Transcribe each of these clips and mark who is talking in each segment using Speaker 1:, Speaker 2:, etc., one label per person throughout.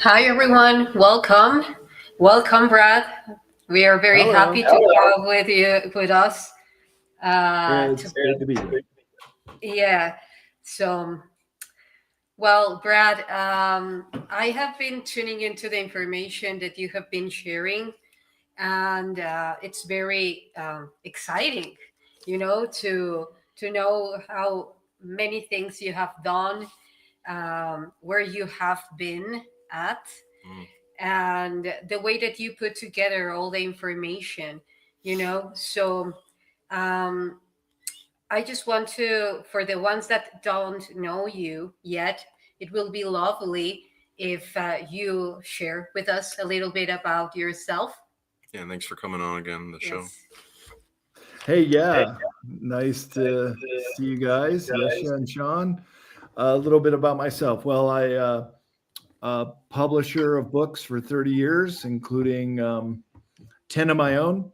Speaker 1: Hi, everyone. Welcome. Welcome, Brad. We are very happy
Speaker 2: Hello.
Speaker 1: to have with you, with us.
Speaker 2: It's great to be here.
Speaker 1: Yeah. So, well, Brad, I have been tuning into the information that you have been sharing, and it's very exciting, to know how many things you have done, where you have been at, and the way that you put together all the information. So um, I just want to, for the ones that don't know you yet, it will be lovely if you share with us a little bit about yourself.
Speaker 3: Yeah, thanks for coming on again, the show.
Speaker 1: Yes.
Speaker 2: Hey, yeah. Nice to see you guys, YssaH and Sean. A little bit about myself. Well, a publisher of books for 30 years, including 10 of my own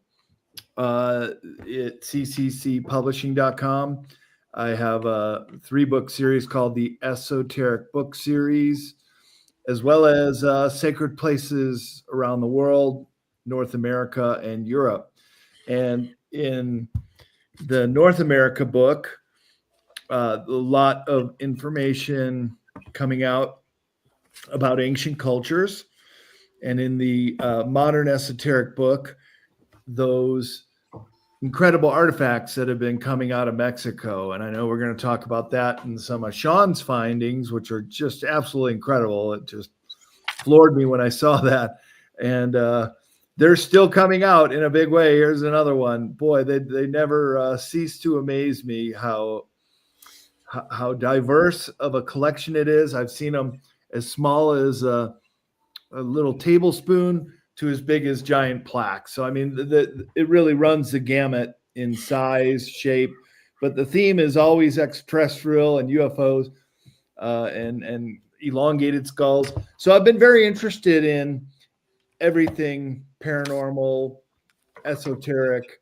Speaker 2: at cccpublishing.com. I have a 3-book series called the Esoteric Book Series, as well as Sacred Places Around the World, North America, and Europe. And in the North America book, a lot of information coming out about ancient cultures. And in the modern esoteric book, those incredible artifacts that have been coming out of Mexico. And I know we're going to talk about that and some of Sean's findings, which are just absolutely incredible. It just floored me when I saw that. And they're still coming out in a big way. Here's another one. Boy, they never cease to amaze me how diverse of a collection it is. I've seen them as small as a little tablespoon to as big as giant plaques. So I mean, it really runs the gamut in size, shape, but the theme is always extraterrestrial and UFOs and elongated skulls. So I've been very interested in everything paranormal, esoteric,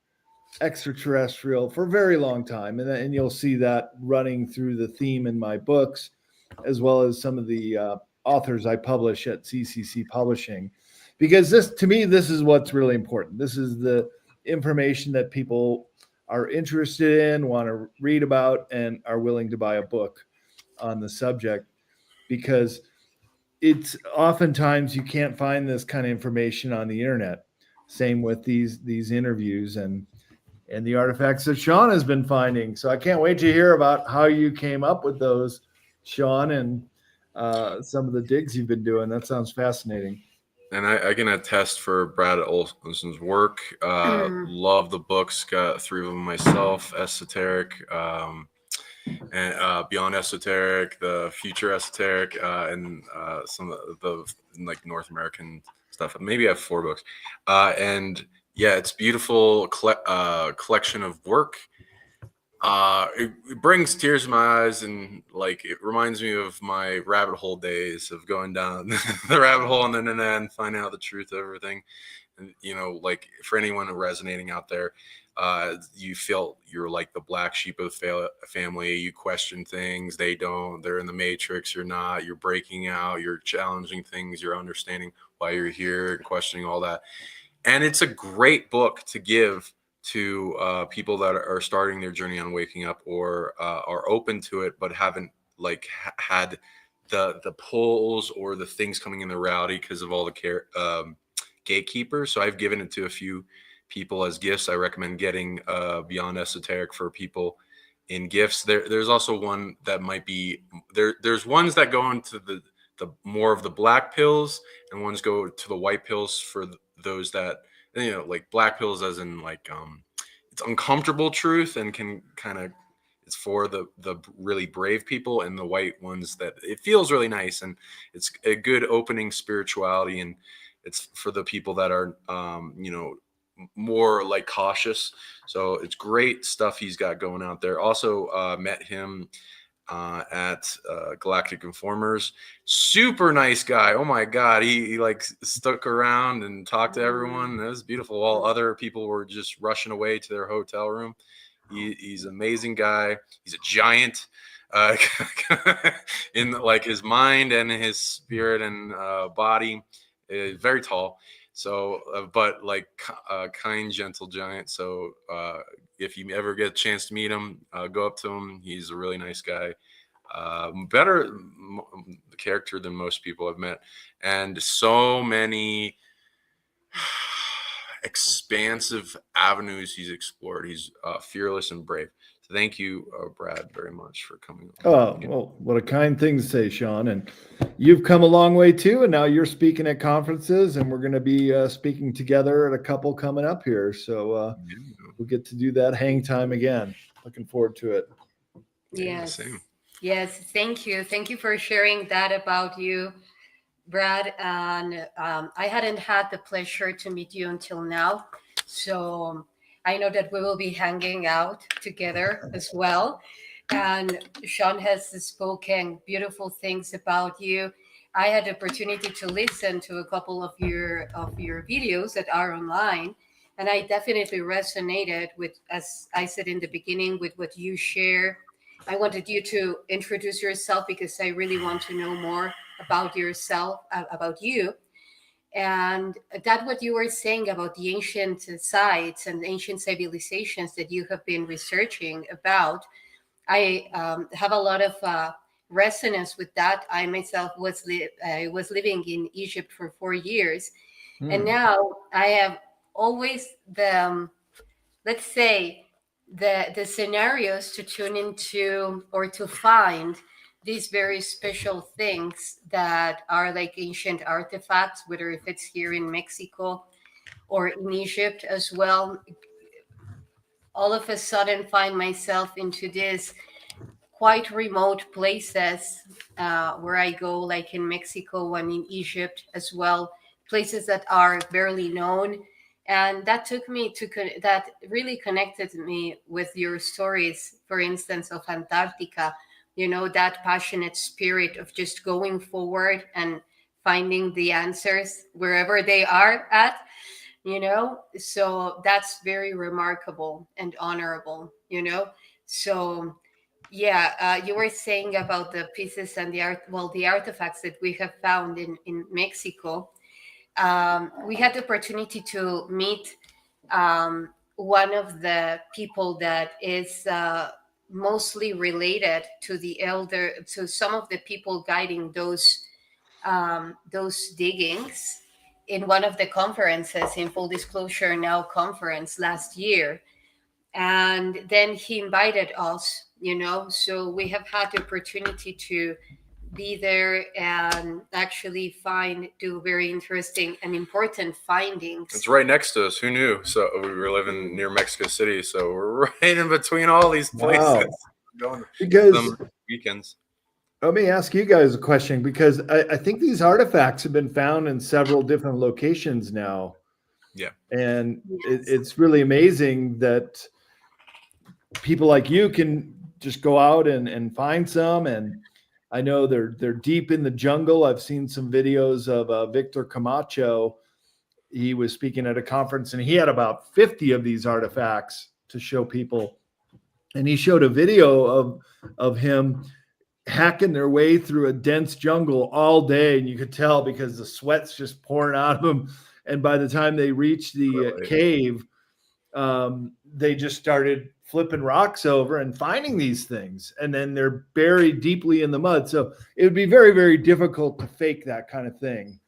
Speaker 2: extraterrestrial for a very long time. And you'll see that running through the theme in my books, as well as some of the authors I publish at CCC Publishing. Because to me, this is what's really important. This is the information that people are interested in, want to read about, and are willing to buy a book on the subject. Because it's oftentimes you can't find this kind of information on the internet. Same with these interviews and the artifacts that Sean has been finding. So I can't wait to hear about how you came up with those, Sean, and some of the digs you've been doing. That sounds fascinating.
Speaker 3: And I can attest for Brad Olsen's work. Love the books. Got 3 of them myself. Esoteric, and Beyond Esoteric, the Future Esoteric, and some of the like North American stuff. Maybe I have 4 books. And yeah, it's beautiful collection of work. It brings tears to my eyes, and like it reminds me of my rabbit hole days of going down the rabbit hole on the internet and finding out the truth of everything. And like for anyone resonating out there, you feel you're like the black sheep of the family. You question things, they don't. They're in the matrix, you're not. You're breaking out, you're challenging things, you're understanding why you're here, questioning all that. And it's a great book to give to people that are starting their journey on waking up, or are open to it but haven't like had the pulls or the things coming in the reality because of all the gatekeepers. So I've given it to a few people as gifts. I recommend getting Beyond Esoteric for people in gifts. There's also one that might be there's ones that go into the more of the black pills, and ones go to the white pills for those that like black pills as in like it's uncomfortable truth and can kind of, it's for the really brave people, and the white ones that it feels really nice and it's a good opening spirituality, and it's for the people that are more like cautious. So it's great stuff he's got going out there. Also met him at Galactic Informers. Super nice guy. Oh my God. He like stuck around and talked to everyone. It was beautiful. While other people were just rushing away to their hotel room. He's an amazing guy. He's a giant. in like his mind and his spirit and body. Very tall. So, but like kind, gentle giant. So, if you ever get a chance to meet him, go up to him. He's a really nice guy. Better character than most people I've met, and so many expansive avenues he's explored. He's fearless and brave. So thank you, Brad, very much for coming on.
Speaker 2: Oh, well, what a kind thing to say, Sean. And you've come a long way too. And now you're speaking at conferences, and we're going to be speaking together at a couple coming up here. So we'll get to do that hang time again. Looking forward to it.
Speaker 1: Yes.
Speaker 3: Same.
Speaker 1: Yes. Thank you. Thank you for sharing that about you, Brad. And I hadn't had the pleasure to meet you until now. So I know that we will be hanging out together as well. And Sean has spoken beautiful things about you. I had the opportunity to listen to a couple of your videos that are online, and I definitely resonated with, as I said in the beginning, with what you share. I wanted you to introduce yourself because I really want to know more about yourself, about you. And that what you were saying about the ancient sites and ancient civilizations that you have been researching about, I have a lot of resonance with that. I myself I was living in Egypt for 4 years, and now I have always the let's say the scenarios to tune into or to find these very special things that are like ancient artifacts, whether if it's here in Mexico or in Egypt as well. All of a sudden find myself into this quite remote places where I go, like in Mexico and in Egypt as well, places that are barely known. And that took me to, that really connected me with your stories, for instance, of Antarctica, you know, that passionate spirit of just going forward and finding the answers wherever they are at, you know. So that's very remarkable and honorable, you know. So yeah, you were saying about the pieces and the art, well, the artifacts that we have found in Mexico. We had the opportunity to meet one of the people that is mostly related to the elder, to some of the people guiding those diggings in one of the conferences in Full Disclosure Now conference last year. And then he invited us, you know, so we have had the opportunity to be there and actually do very interesting and important findings.
Speaker 3: It's right next to us. Who knew? So we were living near Mexico City, so we're right in between all these places.
Speaker 2: Wow.
Speaker 3: Going
Speaker 2: Because
Speaker 3: some weekends.
Speaker 2: let me ask you guys a question, because I think these artifacts have been found in several different locations now.
Speaker 3: Yeah.
Speaker 2: And it's really amazing that people like you can just go out and find some. And I know they're deep in the jungle. I've seen some videos of Victor Camacho. He was speaking at a conference and he had about 50 of these artifacts to show people. And he showed a video of him hacking their way through a dense jungle all day. And you could tell because the sweat's just pouring out of them. And by the time they reached the cave, they just started flipping rocks over and finding these things. And then they're buried deeply in the mud. So it would be very, very difficult to fake that kind of thing.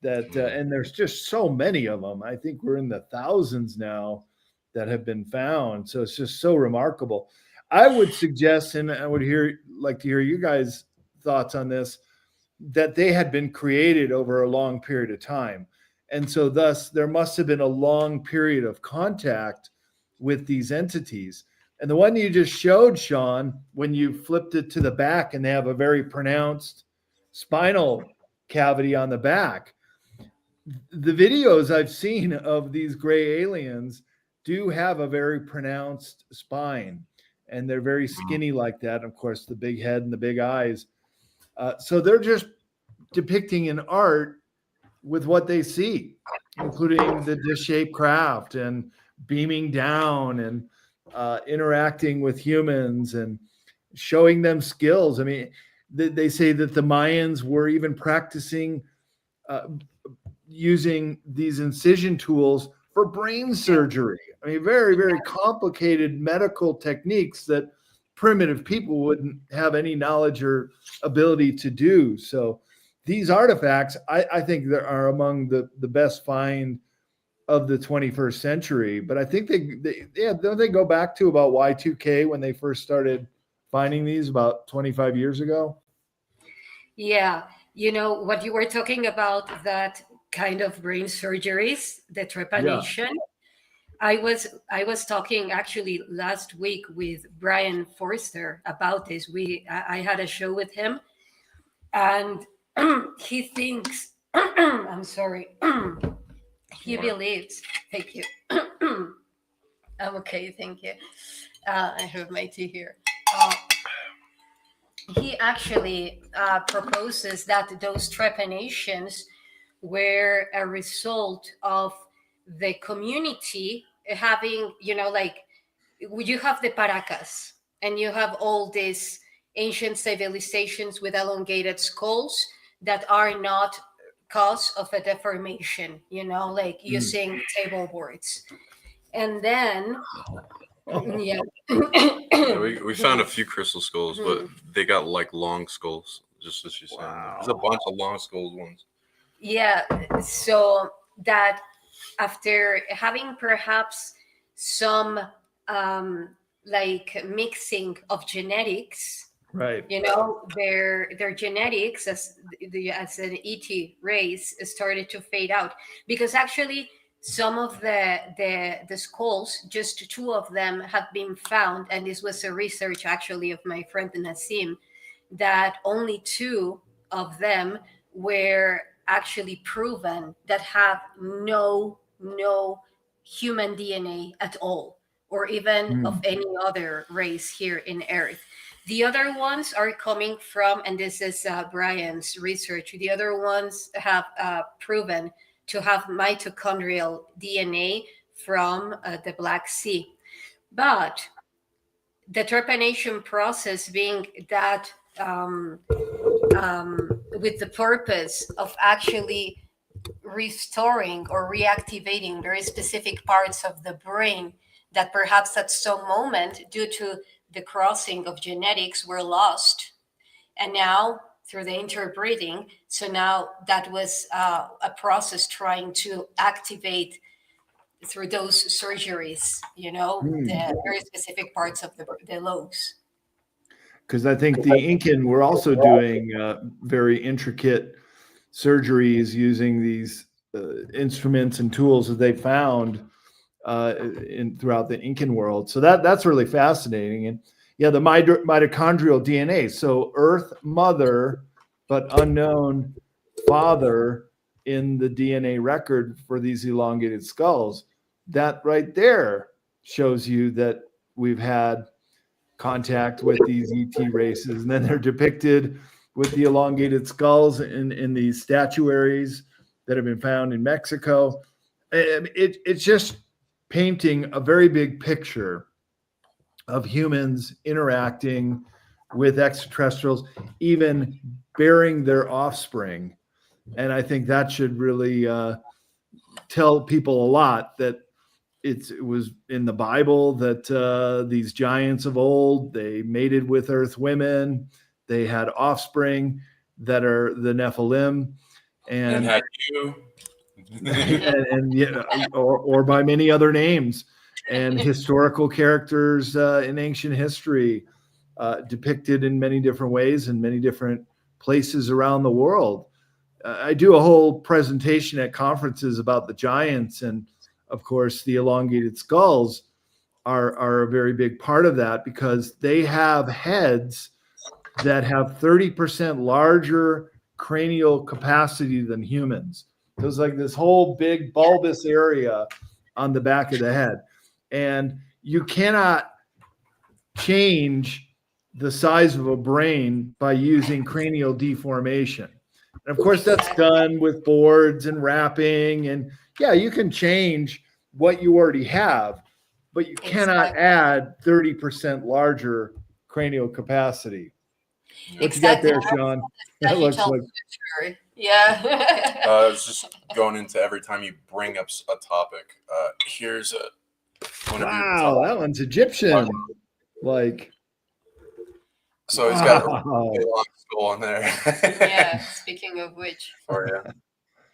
Speaker 2: And there's just so many of them. I think we're in the thousands now that have been found. So it's just so remarkable. I would suggest, and I would like to hear you guys' thoughts on this, that they had been created over a long period of time. And so thus there must have been a long period of contact with these entities. And the one you just showed, Sean, when you flipped it to the back and they have a very pronounced spinal cavity on the back. The videos I've seen of these gray aliens do have a very pronounced spine, and they're very skinny like that. Of course, the big head and the big eyes. So they're just depicting in art with what they see, including the dish-shaped craft and beaming down and interacting with humans. And showing them skills. I mean, they say that the Mayans were even practicing using these incision tools for brain surgery. I mean, very, very complicated medical techniques that primitive people wouldn't have any knowledge or ability to do. So these artifacts, I think, they are among the best find of the 21st century. But I think don't they go back to about Y2K when they first started finding these about 25 years ago?
Speaker 1: Yeah. You know, what you were talking about, that kind of brain surgeries, the trepanation. I was talking actually last week with Brian Forster about this. I had a show with him, and he thinks I'm sorry. He believes. Thank you. I'm okay, thank you. I have my tea here. He actually proposes that those trepanations were a result of the community having, like, you have the Paracas and you have all these ancient civilizations with elongated skulls that are not cause of a deformation, like using table boards. And then, yeah.
Speaker 3: Yeah, we found a few crystal skulls, but they got like long skulls, just as you said.
Speaker 2: Wow.
Speaker 3: There's a bunch of long skulled ones.
Speaker 1: Yeah, so that after having perhaps some like mixing of genetics,
Speaker 2: Right.
Speaker 1: their genetics as an ET race started to fade out, because actually some of the skulls, just two of them have been found, and this was a research actually of my friend Nassim, that only two of them were actually proven that have no human DNA at all, or even of any other race here in Earth. The other ones are coming from, and this is Brian's research, the other ones have proven to have mitochondrial DNA from the Black Sea. But the trepanation process being that with the purpose of actually restoring or reactivating very specific parts of the brain that perhaps at some moment, due to the crossing of genetics, were lost. And now through the interbreeding, so now that was a process trying to activate through those surgeries, the very specific parts of the lobes.
Speaker 2: Because I think the Incan were also doing very intricate surgeries using these instruments and tools that they found throughout the Incan world. So that's really fascinating. And yeah, the mitochondrial DNA. So Earth mother, but unknown father in the DNA record for these elongated skulls. That right there shows you that we've had contact with these ET races, and then they're depicted with the elongated skulls in these statuaries that have been found in Mexico. It's just painting a very big picture of humans interacting with extraterrestrials, even bearing their offspring. And I think that should really tell people a lot, that it was in the Bible that these giants of old, they mated with earth women, they had offspring that are the Nephilim, and
Speaker 3: had you.
Speaker 2: or by many other names, and historical characters in ancient history depicted in many different ways in many different places around the world. I do a whole presentation at conferences about the giants, and of course the elongated skulls are a very big part of that, because they have heads that have 30% larger cranial capacity than humans. There's like this whole big bulbous area on the back of the head, and you cannot change the size of a brain by using cranial deformation. And of course, that's done with boards and wrapping, and yeah, you can change what you already have, but you cannot add 30% larger cranial capacity.
Speaker 3: Yeah.
Speaker 2: What you got
Speaker 1: Exactly.
Speaker 2: there, Sean? That looks
Speaker 1: Digital
Speaker 2: like
Speaker 1: future. Yeah.
Speaker 3: I was just going into every time you bring up a topic. Here's one of your
Speaker 2: wow. That one's Egyptian. Like
Speaker 3: So he's got a
Speaker 2: wow.
Speaker 3: really long skull in there.
Speaker 1: Yeah. Speaking of which.
Speaker 3: For you.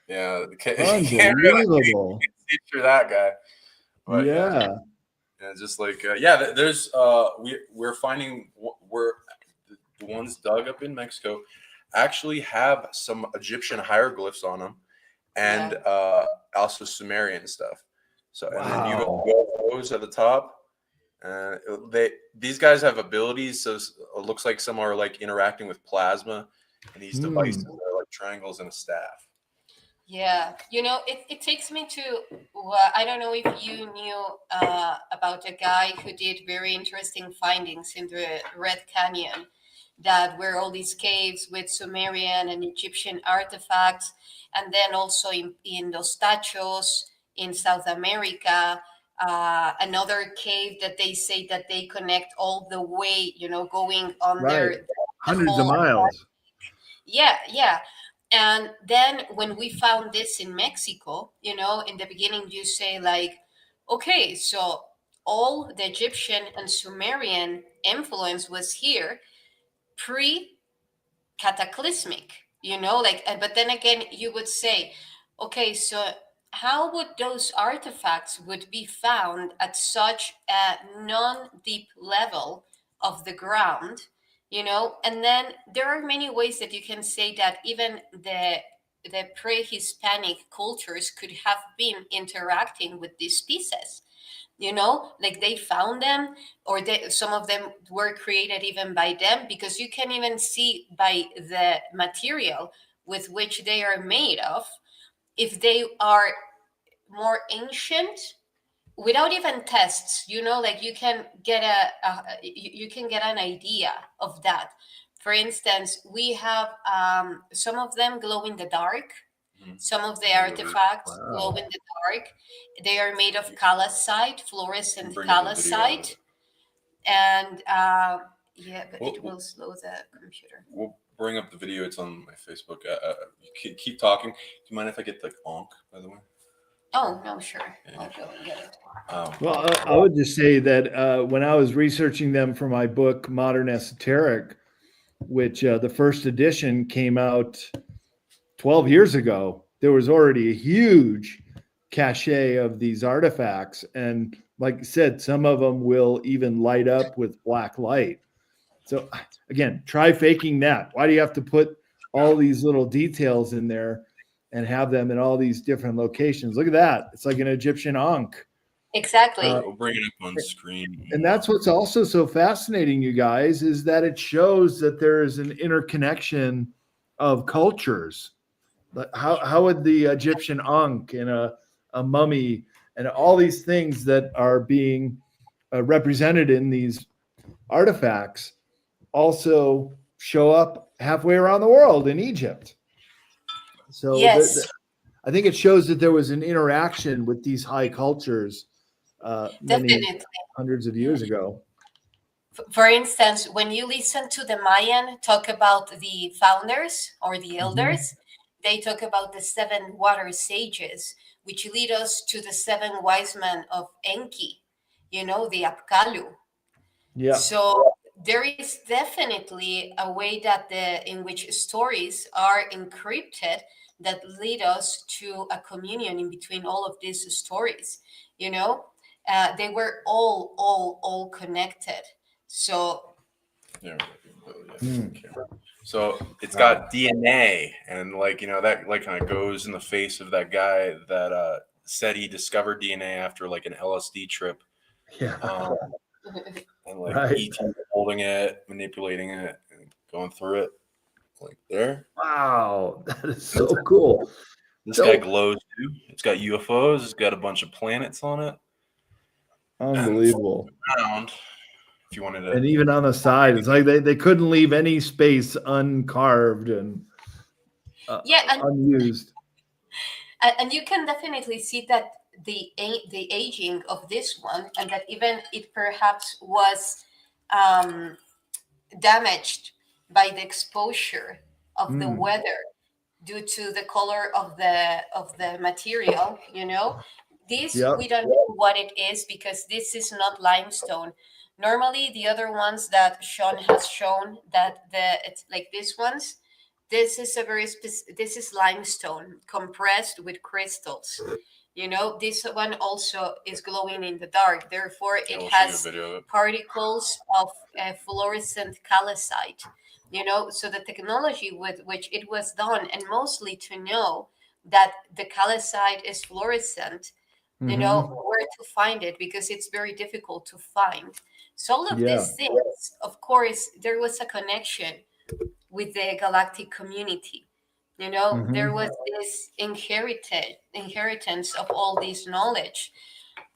Speaker 3: Yeah. You can't
Speaker 2: Unbelievable.
Speaker 3: see through that guy. But
Speaker 2: Yeah.
Speaker 3: yeah, just like there's we're finding the ones dug up in Mexico actually have some Egyptian hieroglyphs on them, and also Sumerian stuff. So and then
Speaker 2: Wow.
Speaker 3: UFOs at the top. These guys have abilities, so it looks like some are like interacting with plasma, and these devices are like triangles and a staff.
Speaker 1: Yeah, it takes me to, I don't know if you knew about a guy who did very interesting findings in the Red Canyon, that were all these caves with Sumerian and Egyptian artifacts, and then also in Los Tachos in South America, another cave that they say that they connect all the way, going under
Speaker 2: Right.
Speaker 1: the
Speaker 2: Hundreds of
Speaker 1: whole.
Speaker 2: miles.
Speaker 1: Yeah. And then when we found this in Mexico, in the beginning you say like, okay, so all the Egyptian and Sumerian influence was here pre-cataclysmic, but then again you would say, okay, so how would those artifacts would be found at such a non-deep level of the ground, and then there are many ways that you can say that even the pre-Hispanic cultures could have been interacting with these pieces, like they found them, or some of them were created even by them, because you can even see by the material with which they are made of if they are more ancient, without even tests, like you can get you can get an idea of that. For instance, we have some of them glow in the dark. Some of the artifacts glow in the dark. They are made of calcite, fluorescent calcite, and but it will slow the computer.
Speaker 3: We'll bring up the video. It's on my Facebook. Keep talking. Do you mind if I get the onk, by the way?
Speaker 1: Oh, no, sure. I'll go and get it.
Speaker 2: Well, I would just say that when I was researching them for my book, Modern Esoteric, which the first edition came out 12 years ago, there was already a huge cache of these artifacts. And like I said, some of them will even light up with black light. So again, try faking that. Why do you have to put all these little details in there and have them in all these different locations? Look at that. It's like an Egyptian ankh.
Speaker 1: Exactly.
Speaker 3: We'll bring it up on screen.
Speaker 2: And that's what's also so fascinating, you guys, is that it shows that there is an interconnection of cultures. How would the Egyptian ankh and a mummy and all these things that are being represented in these artifacts also show up halfway around the world in Egypt? So
Speaker 1: yes.
Speaker 2: I think it shows that there was an interaction with these high cultures many hundreds of years ago.
Speaker 1: For instance, when you listen to the Mayan talk about the founders or the elders, they talk about the 7 water sages, which lead us to the 7 wise men of Enki, the Apkallu.
Speaker 2: Yeah.
Speaker 1: So there is definitely a way that in which stories are encrypted that lead us to a communion in between all of these stories. They were all connected. So
Speaker 3: so it's got DNA, and that like kind of goes in the face of that guy that said he discovered DNA after like an LSD trip.
Speaker 2: Yeah.
Speaker 3: And like ET holding it, manipulating it, and going through it, like there.
Speaker 2: Wow, that is so cool.
Speaker 3: This guy glows too. It's got UFOs. It's got a bunch of planets on it.
Speaker 2: Unbelievable.
Speaker 3: Around, if you wanted to,
Speaker 2: and even on the side, it's like they couldn't leave any space uncarved and unused.
Speaker 1: And you can definitely see that the aging of this one, and that even it perhaps was damaged by the exposure of the
Speaker 2: Mm.
Speaker 1: weather due to the color of the material, you know. This
Speaker 2: Yep.
Speaker 1: we don't know what it is because this is not limestone. Normally the other ones that Sean has shown, that it's like these ones, this is a this is limestone compressed with crystals. You know, this one also is glowing in the dark, therefore
Speaker 3: Yeah,
Speaker 1: it
Speaker 3: we'll show you a
Speaker 1: has
Speaker 3: video of it.
Speaker 1: particles of fluorescent calcite. You know, so the technology with which it was done, and mostly to know that the calcite is fluorescent, you know,
Speaker 2: Mm-hmm.
Speaker 1: where to find it, because it's very difficult to find. So all of
Speaker 2: Yeah.
Speaker 1: these things, of course, there was a connection with the galactic community. You know, there
Speaker 2: Mm-hmm.
Speaker 1: was this inheritance of all this knowledge,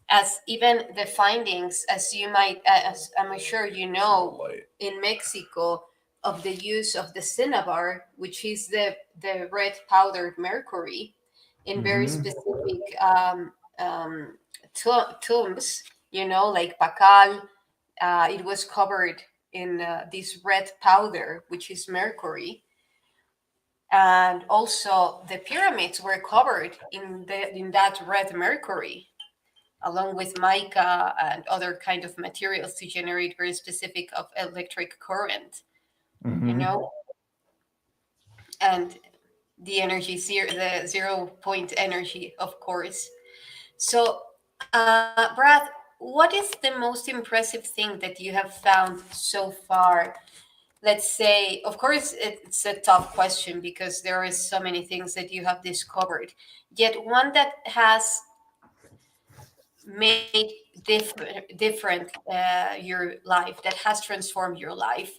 Speaker 1: as even the findings, as you might, as I'm sure you know,
Speaker 3: Light.
Speaker 1: in Mexico, of the use of the cinnabar, which is the red powdered mercury, in very
Speaker 2: Mm-hmm.
Speaker 1: specific tombs, you know, like Pacal. It was covered in this red powder, which is mercury, and also the pyramids were covered in that red mercury, along with mica and other kind of materials to generate very specific of electric current, you
Speaker 2: Mm-hmm.
Speaker 1: know, and the energy zero, the 0 point energy, of course. So, Brad, what is the most impressive thing that you have found so far? Let's say, of course, it's a tough question because there is so many things that you have discovered. Yet one that has made different your life, that has transformed your life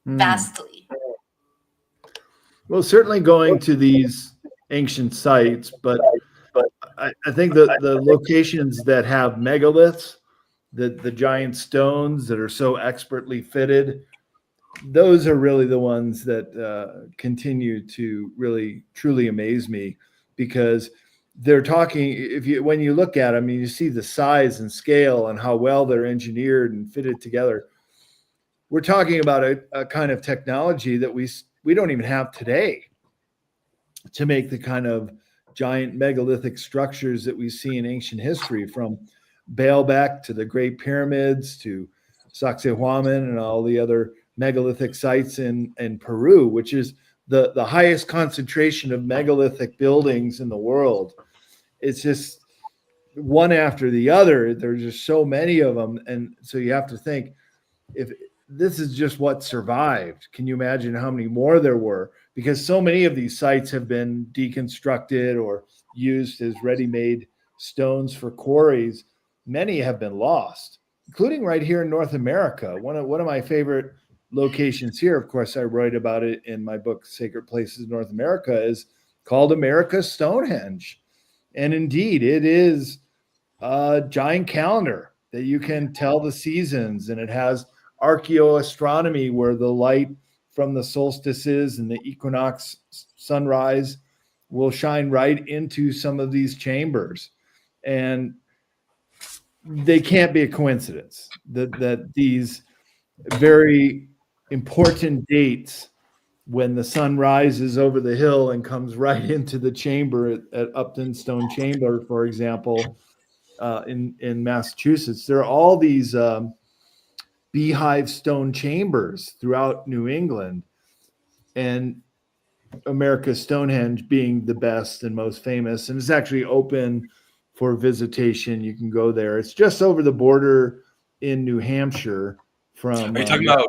Speaker 2: Mm.
Speaker 1: vastly.
Speaker 2: Well, certainly going to these ancient sites, but I think the locations that have megaliths, the giant stones that are so expertly fitted, those are really the ones that continue to really truly amaze me, because they're talking, if you when you look at them, you see the size and scale and how well they're engineered and fitted together. We're talking about a kind of technology that we don't even have today to make the kind of giant megalithic structures that we see in ancient history, from Baalbek to the Great Pyramids to Sacsayhuaman and all the other megalithic sites in Peru, which is the highest concentration of megalithic buildings in the world. It's just one after the other. There's just so many of them. And so you have to think, if this is just what survived, can you imagine how many more there were? Because so many of these sites have been deconstructed or used as ready-made stones for quarries. Many have been lost, including right here in North America. One of my favorite locations here, of course, I write about it in my book, Sacred Places in North America, is called America's Stonehenge. And indeed, it is a giant calendar that you can tell the seasons, and it has archaeoastronomy where the light from the solstices and the equinox sunrise will shine right into some of these chambers. And they can't be a coincidence that these very important dates, when the sun rises over the hill and comes right into the chamber at Upton Stone Chamber, for example, in Massachusetts, there are all these beehive stone chambers throughout New England, and America's Stonehenge being the best and most famous, and it's actually open for visitation. You can go there. It's just over the border in New Hampshire from
Speaker 3: Are you talking about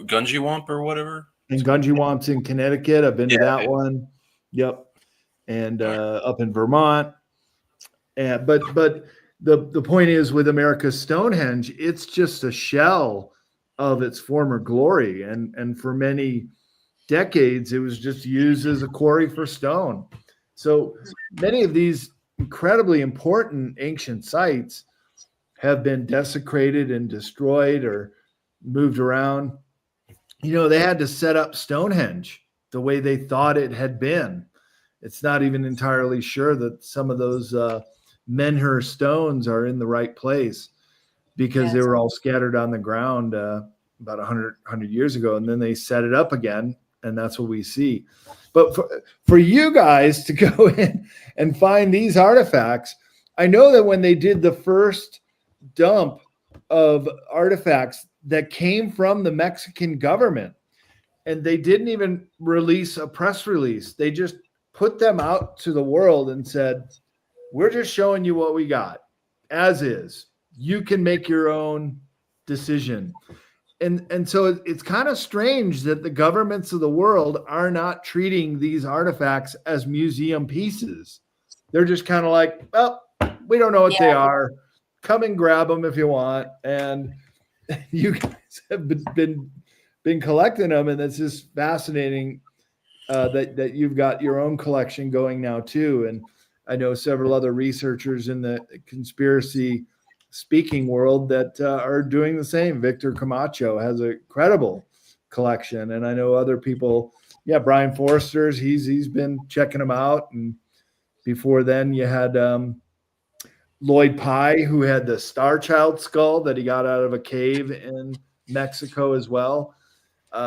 Speaker 3: Gunjiwamp or whatever?
Speaker 2: and Gunjiwamp's in Connecticut. I've been to
Speaker 3: Yeah.
Speaker 2: that one. Yep, and up in Vermont. But the point is, with America's Stonehenge, it's just a shell of its former glory, and for many decades it was just used as a quarry for stone. So many of these incredibly important ancient sites have been desecrated and destroyed or moved around. You know, they had to set up Stonehenge the way they thought it had been. It's not even entirely sure that some of those Menhir stones are in the right place, because they
Speaker 1: Yes.
Speaker 2: were all scattered on the ground about 100 years ago, and then they set it up again, and that's what we see. But for you guys to go in and find these artifacts, I know that when they did the first dump of artifacts that came from the Mexican government, and they didn't even release a press release. They just put them out to the world and said, we're just showing you what we got as is. You can make your own decision. And so it's kind of strange that the governments of the world are not treating these artifacts as museum pieces. They're just kind of like, well, we don't know what they are. Come and grab them if you want. And you guys have been collecting them, and it's just fascinating that you've got your own collection going now too. And I know several other researchers in the conspiracy speaking world that are doing the same. Victor Camacho has a credible collection, and I know other people. Yeah, Brian Forster's he's been checking them out, and before then you had Lloyd Pye, who had the Star Child skull that he got out of a cave in Mexico as well,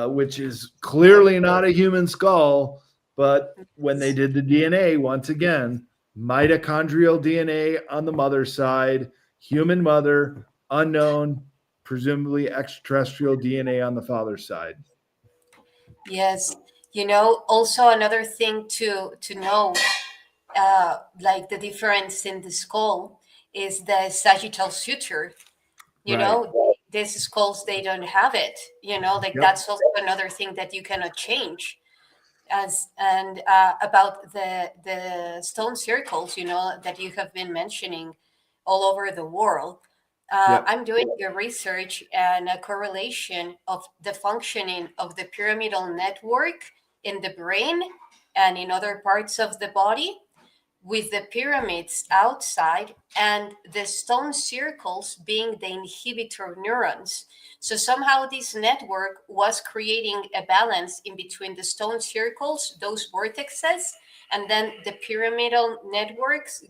Speaker 2: which is clearly not a human skull. But when they did the DNA, once again, mitochondrial DNA on the mother's side, human mother, unknown, presumably extraterrestrial DNA on the father's side.
Speaker 1: Yes. Also another thing to know, like the difference in the skull is the sagittal suture. You know, these skulls, they don't have it. That's also another thing that you cannot change. And about the stone circles, that you have been mentioning all over the world. I'm doing a research and a correlation of the functioning of the pyramidal network in the brain and in other parts of the body with the pyramids outside and the stone circles being the inhibitor neurons. So somehow this network was creating a balance in between the stone circles, those vortexes, and then the pyramidal networks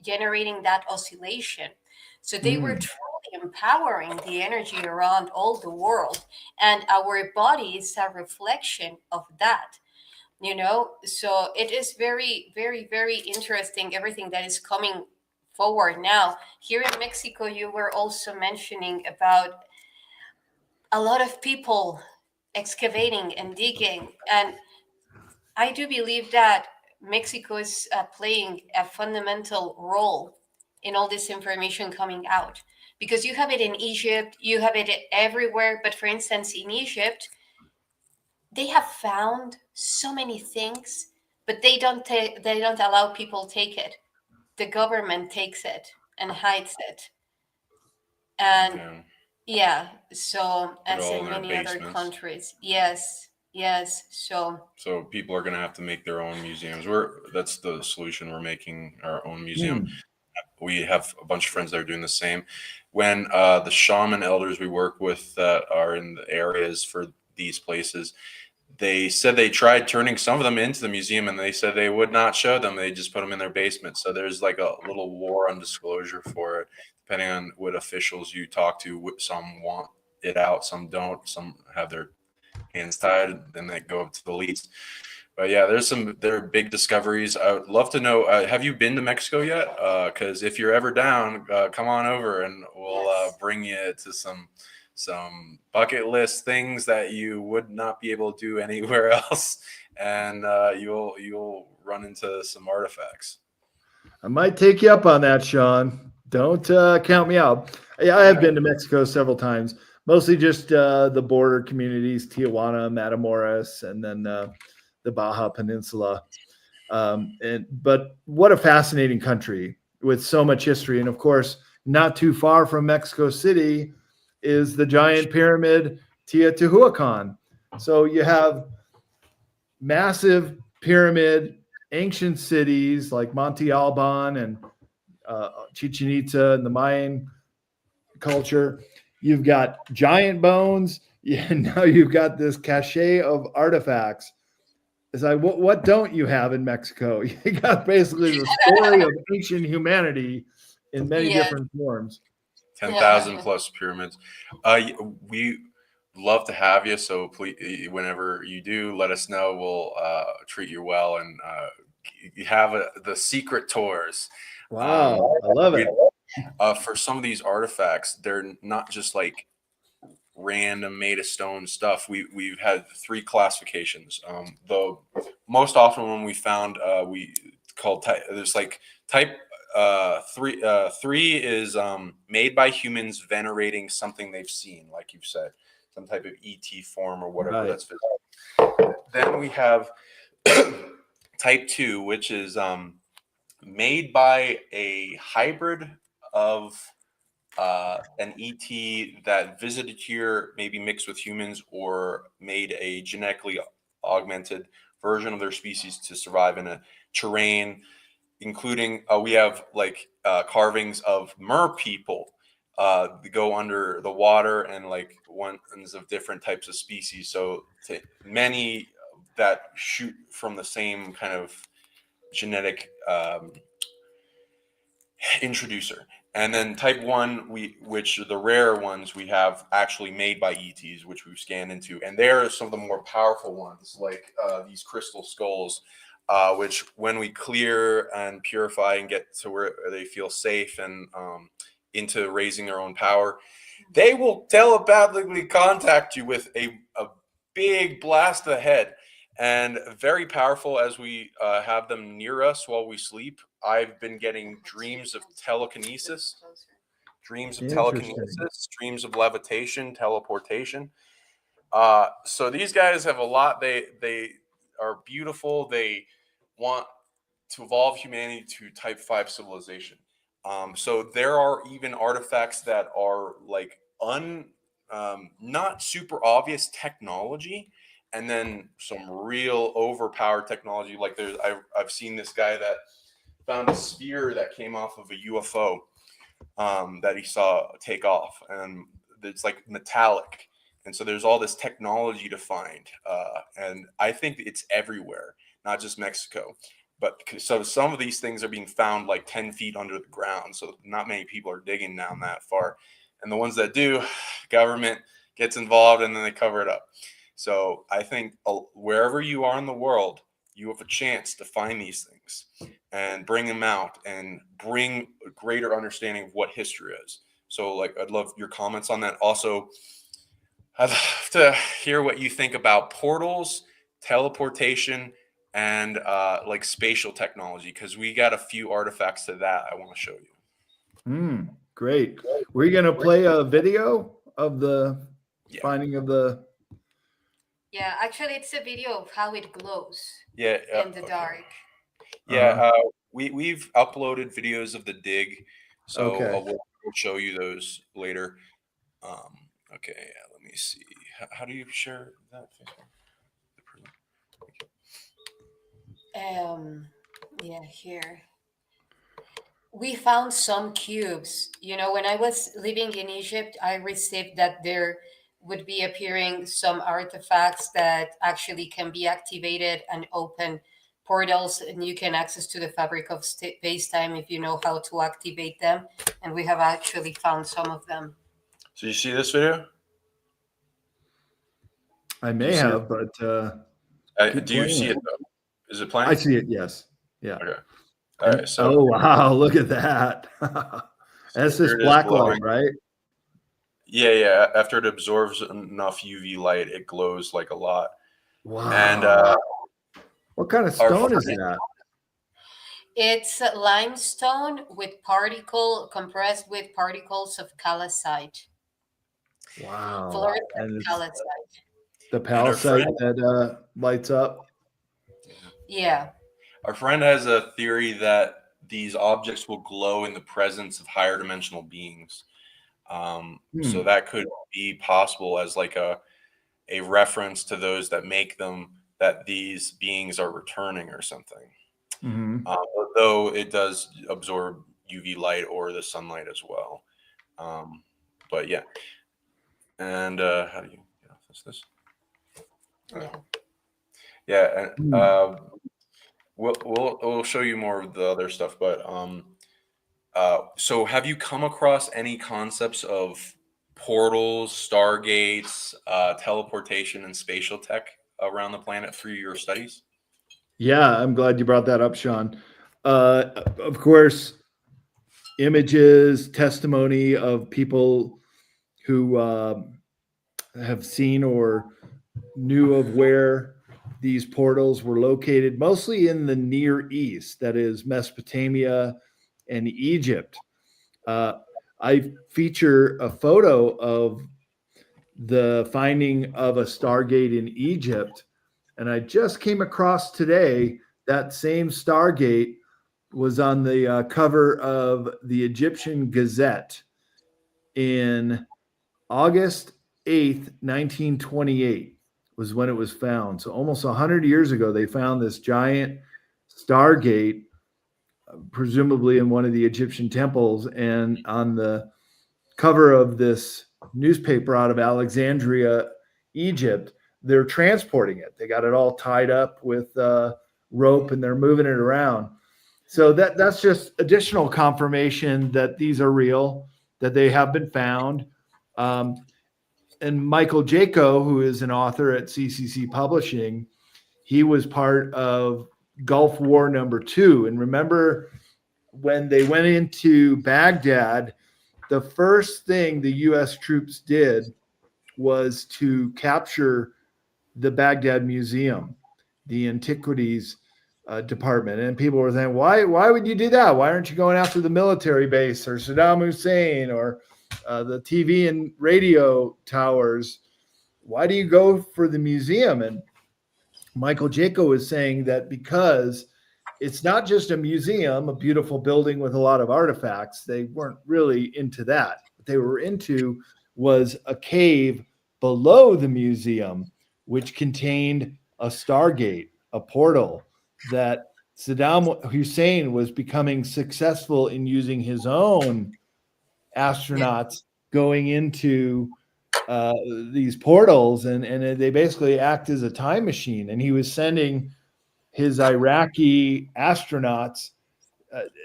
Speaker 1: generating that oscillation. So they were truly empowering the energy around all the world. And our body is a reflection of that. So it is very, very, very interesting, everything that is coming forward now. Here in Mexico, you were also mentioning about a lot of people excavating and digging. And I do believe that Mexico is playing a fundamental role in all this information coming out, because you have it in Egypt, you have it everywhere. But for instance, in Egypt, they have found so many things, but they don't allow people take it. The government takes it and hides it. And so as in many other countries. Yes. So
Speaker 3: people are going to have to make their own museums. That's the solution. We're making our own museum. We have a bunch of friends that are doing the same. When the shaman elders we work with that are in the areas for these places, they said they tried turning some of them into the museum, and they said they would not show them. They just put them in their basement. So there's like a little war on disclosure for it, depending on what officials you talk to. Some want it out, some don't. Some have their hands tied, then they go up to the least. But yeah, there are big discoveries. I would love to know, have you been to Mexico yet? Because if you're ever down, come on over, and we'll bring you to some bucket list things that you would not be able to do anywhere else, and you'll run into some artifacts.
Speaker 2: I might take you up on that, Sean. Don't count me out. Yeah, I have been to Mexico several times, mostly just the border communities, Tijuana, Matamoros, and then the Baja Peninsula. But what a fascinating country with so much history. And of course, not too far from Mexico City is the giant pyramid Teotihuacan. So you have massive pyramid, ancient cities like Monte Alban and Chichen Itza and the Mayan culture. You've got giant bones. And now you've got this cachet of artifacts. It's like, what don't you have in Mexico? You got basically the story of ancient humanity in many different forms.
Speaker 3: 10,000 plus pyramids. love to have you. So please, whenever you do, let us know. We'll treat you well, and you have the secret tours.
Speaker 2: Wow, I love it.
Speaker 3: For some of these artifacts, they're not just like random made of stone stuff. We've had 3 classifications. Though most often when we found we called type, there's like type 3 is made by humans venerating something they've seen, like you've said, some type of ET form or whatever.
Speaker 2: Right.
Speaker 3: That's then we have type 2, which is made by a hybrid of an ET that visited here, maybe mixed with humans, or made a genetically augmented version of their species to survive in a terrain, including we have like carvings of mer people that go under the water, and like ones of different types of species. So many that shoot from the same kind of genetic introducer. And then type 1, which are the rare ones we have actually made by ETs, which we've scanned into. And they're some of the more powerful ones, like these crystal skulls, which when we clear and purify and get to where they feel safe and into raising their own power, they will telepathically contact you with a big blast ahead. And very powerful as we have them near us while we sleep. I've been getting dreams of telekinesis, dreams of levitation, teleportation. So these guys have a lot. They are beautiful. They want to evolve humanity to type 5 civilization. So there are even artifacts that are like not super obvious technology, and then some real overpowered technology. Like I've seen this guy that found a sphere that came off of a UFO that he saw take off, and it's like metallic. And so there's all this technology to find, and I think it's everywhere, not just Mexico. But so some of these things are being found like 10 feet under the ground, so not many people are digging down that far. And the ones that do, government gets involved and then they cover it up. So I think wherever you are in the world, you have a chance to find these things and bring them out and bring a greater understanding of what history is. So like, I'd love your comments on that. Also, I'd love to hear what you think about portals, teleportation, and like spatial technology, because we got a few artifacts to that I want to show you.
Speaker 2: Great. We're going to play a video of the finding of the...
Speaker 1: Yeah, actually, it's a video of how it glows
Speaker 3: in
Speaker 1: the dark.
Speaker 3: Yeah, we've uploaded videos of the dig, so we'll show you those later. Okay, let me see. How do you share that?
Speaker 1: Yeah, here. We found some cubes. You know, when I was living in Egypt, I received that there would be appearing some artifacts that actually can be activated and open portals, and you can access to the fabric of space-time if you know how to activate them. And we have actually found some of them.
Speaker 3: So you see this video?
Speaker 2: I may have, but
Speaker 3: do you see it though? Is it playing?
Speaker 2: I see it. Yes. Yeah.
Speaker 3: Okay. All right. So.
Speaker 2: Oh wow! Look at that. That's this black light, right?
Speaker 3: Yeah. After it absorbs enough UV light, it glows like a lot.
Speaker 2: Wow.
Speaker 3: And
Speaker 2: what kind of stone is that?
Speaker 1: It's limestone with compressed with particles of calcite.
Speaker 2: Wow.
Speaker 1: And calcite.
Speaker 2: The calcite that lights up.
Speaker 1: Yeah.
Speaker 3: Our friend has a theory that these objects will glow in the presence of higher dimensional beings. So that could be possible as like a reference to those that make them, that these beings are returning or something. Though it does absorb UV light or the sunlight as well. But yeah. And how do you get off this? Yeah. And we'll show you more of the other stuff, but so have you come across any concepts of portals, stargates, teleportation, and spatial tech around the planet through your studies?
Speaker 2: Yeah, I'm glad you brought that up, Sean. Of course, images, testimony of people who have seen or knew of where these portals were located, mostly in the Near East, that is Mesopotamia and Egypt. I feature a photo of the finding of a Stargate in Egypt, and I just came across today that same Stargate was on the cover of the Egyptian Gazette in August 8th, 1928 was when it was found. So almost 100 years ago, they found this giant Stargate, presumably in one of the Egyptian temples. And on the cover of this newspaper out of Alexandria, Egypt, they're transporting it. They got it all tied up with rope and they're moving it around. So that's just additional confirmation that these are real, that they have been found. And Michael Jaco, who is an author at CCC Publishing, he was part of Gulf War #2. And remember when they went into Baghdad, the first thing the U.S. troops did was to capture the Baghdad Museum, the antiquities department. And people were saying, why would you do that? Why aren't you going after the military base or Saddam Hussein or the TV and radio towers? Why do you go for the museum? And Michael Jaco is saying that because it's not just a museum, a beautiful building with a lot of artifacts. They weren't really into that. What they were into was a cave below the museum, which contained a Stargate, a portal that Saddam Hussein was becoming successful in using his own astronauts going into these portals, and they basically act as a time machine. And he was sending his Iraqi astronauts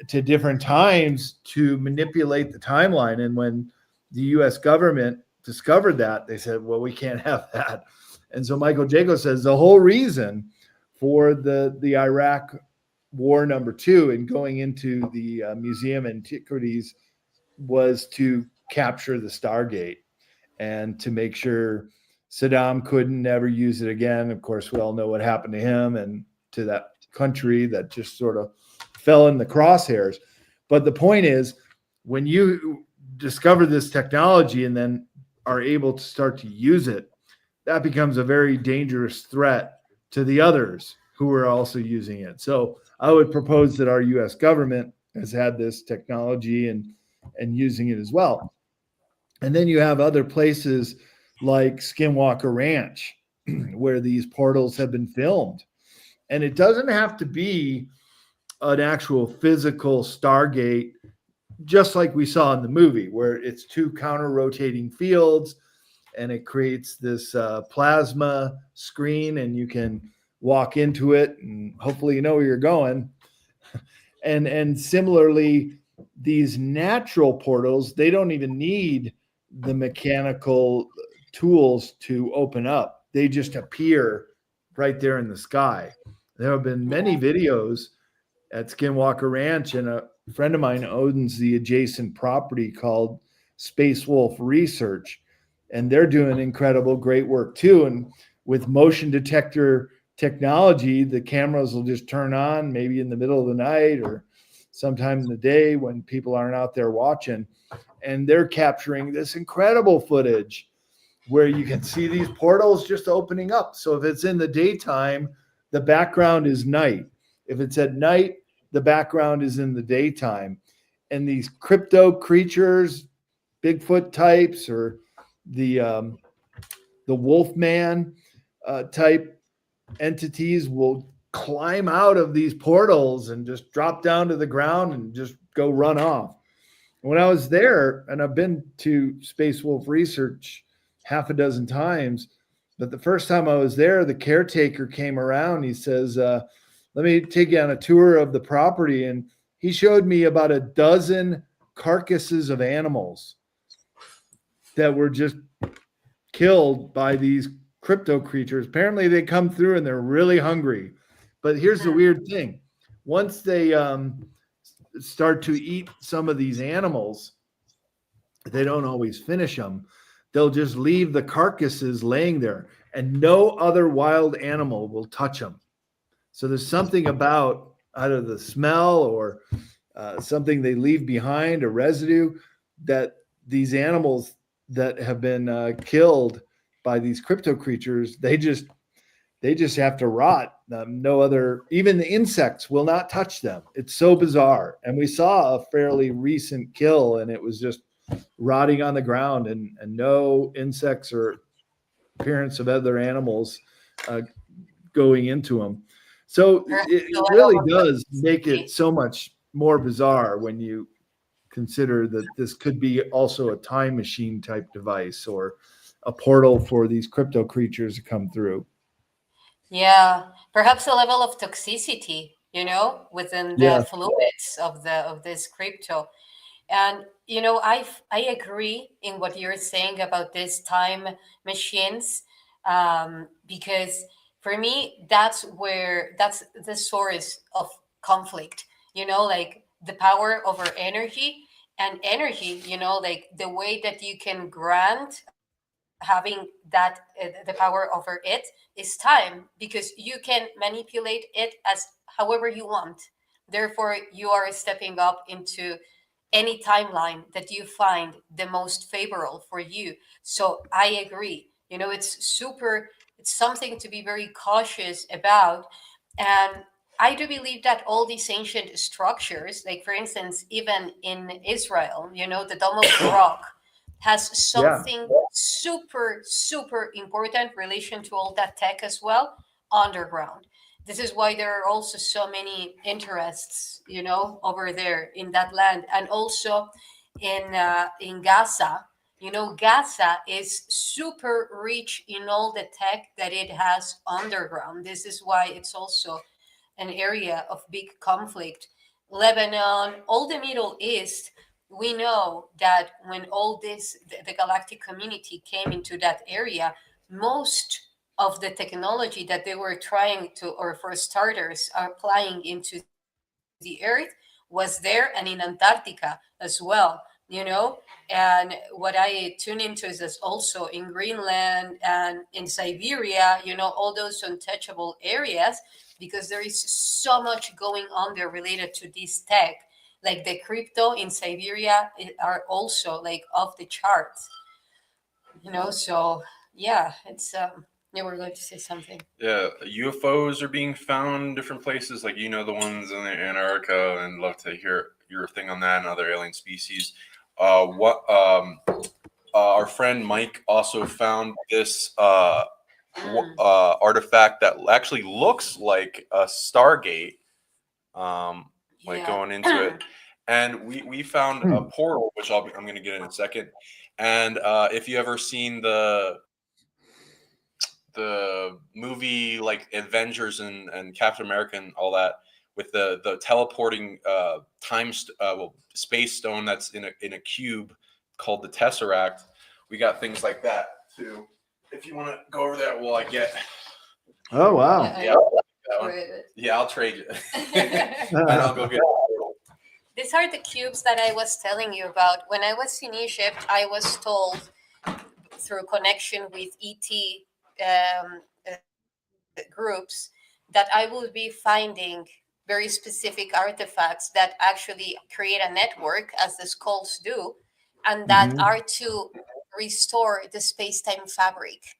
Speaker 2: to different times to manipulate the timeline. And when the U.S. government discovered that, they said, well, we can't have that. And so Michael Jaco says the whole reason for the Iraq War #2 and going into the Museum of Antiquities was to capture the Stargate and to make sure Saddam couldn't never use it again. Of course, we all know what happened to him and to that country that just sort of fell in the crosshairs. But the point is, when you discover this technology and then are able to start to use it, that becomes a very dangerous threat to the others who are also using it. So I would propose that our U.S. government has had this technology and using it as well. And then you have other places like Skinwalker Ranch, where these portals have been filmed. And it doesn't have to be an actual physical Stargate, just like we saw in the movie, where it's two counter-rotating fields and it creates this plasma screen and you can walk into it and hopefully you know where you're going. And similarly, these natural portals, they don't even need the mechanical tools to open up. They just appear right there in the sky. There have been many videos at Skinwalker Ranch, and a friend of mine owns the adjacent property called Space Wolf Research, and they're doing incredible, great work too. And with motion detector technology, the cameras will just turn on maybe in the middle of the night or sometime in the day when people aren't out there watching, and they're capturing this incredible footage where you can see these portals just opening up. So if it's in the daytime, the background is night. If it's at night, the background is in the daytime. And these crypto creatures, Bigfoot types, or the Wolfman type entities will climb out of these portals and just drop down to the ground and just go run off. When I was there, and I've been to Space Wolf Research half a dozen times, but the first time I was there, the caretaker came around. He says, let me take you on a tour of the property. And he showed me about a dozen carcasses of animals that were just killed by these crypto creatures. Apparently they come through and they're really hungry. But here's the weird thing. Once they start to eat some of these animals, they don't always finish them. They'll just leave the carcasses laying there, and no other wild animal will touch them. So there's something about either the smell or something they leave behind, a residue, that these animals that have been killed by these crypto creatures, they just have to rot. No other, even the insects will not touch them. It's so bizarre. And we saw a fairly recent kill, and it was just rotting on the ground, and no insects or appearance of other animals going into them. So it really does make it so much more bizarre when you consider that this could be also a time machine type device or a portal for these crypto creatures to come through.
Speaker 1: Yeah, perhaps a level of toxicity, within the fluids of this crypto. And I agree in what you're saying about these time machines, because for me that's the source of conflict. Like the power over energy, and energy. Like the way that you can grant having that the power over it is time, because you can manipulate it as however you want. Therefore, you are stepping up into any timeline that you find the most favorable for you. So I agree. It's something to be very cautious about. And I do believe that all these ancient structures, like for instance, even in Israel, the Dome of the Rock has something super, super important relation to all that tech as well, underground. This is why there are also so many interests, over there in that land, and also in Gaza. Gaza is super rich in all the tech that it has underground. This is why it's also an area of big conflict. Lebanon, all the Middle East. We know that when all this, the galactic community came into that area, most of the technology that they were trying to, or for starters, applying into the Earth was there, and in Antarctica as well. And what I tune into is also in Greenland and in Siberia, all those untouchable areas, because there is so much going on there related to this tech. Like the crypto in Siberia are also like off the charts, so yeah, it's yeah, we're going to say something.
Speaker 3: Yeah, UFOs are being found in different places, like the ones in Antarctica, and love to hear your thing on that and other alien species. Our friend Mike also found this artifact that actually looks like a Stargate, going into it. And we found a portal, which I'm going to get in a second. And if you ever seen the movie like Avengers and Captain America and all that, with the teleporting space stone that's in a cube called the Tesseract, we got things like that too. If you want to go over there, I get.
Speaker 2: Oh wow!
Speaker 3: Yeah, I'll trade you. And I'll go get it.
Speaker 1: These are the cubes that I was telling you about. When I was in Egypt, I was told through connection with ET groups that I will be finding very specific artifacts that actually create a network, as the skulls do, and that are to restore the space-time fabric,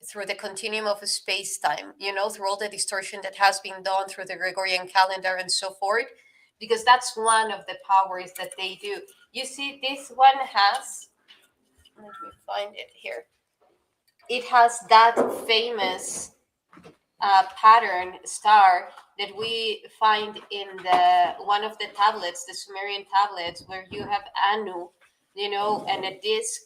Speaker 1: through the continuum of space-time, through all the distortion that has been done through the Gregorian calendar and so forth, because that's one of the powers that they do. You see, this one has, let me find it here. It has that famous pattern star that we find in one of the tablets, the Sumerian tablets, where you have Anu, and a disc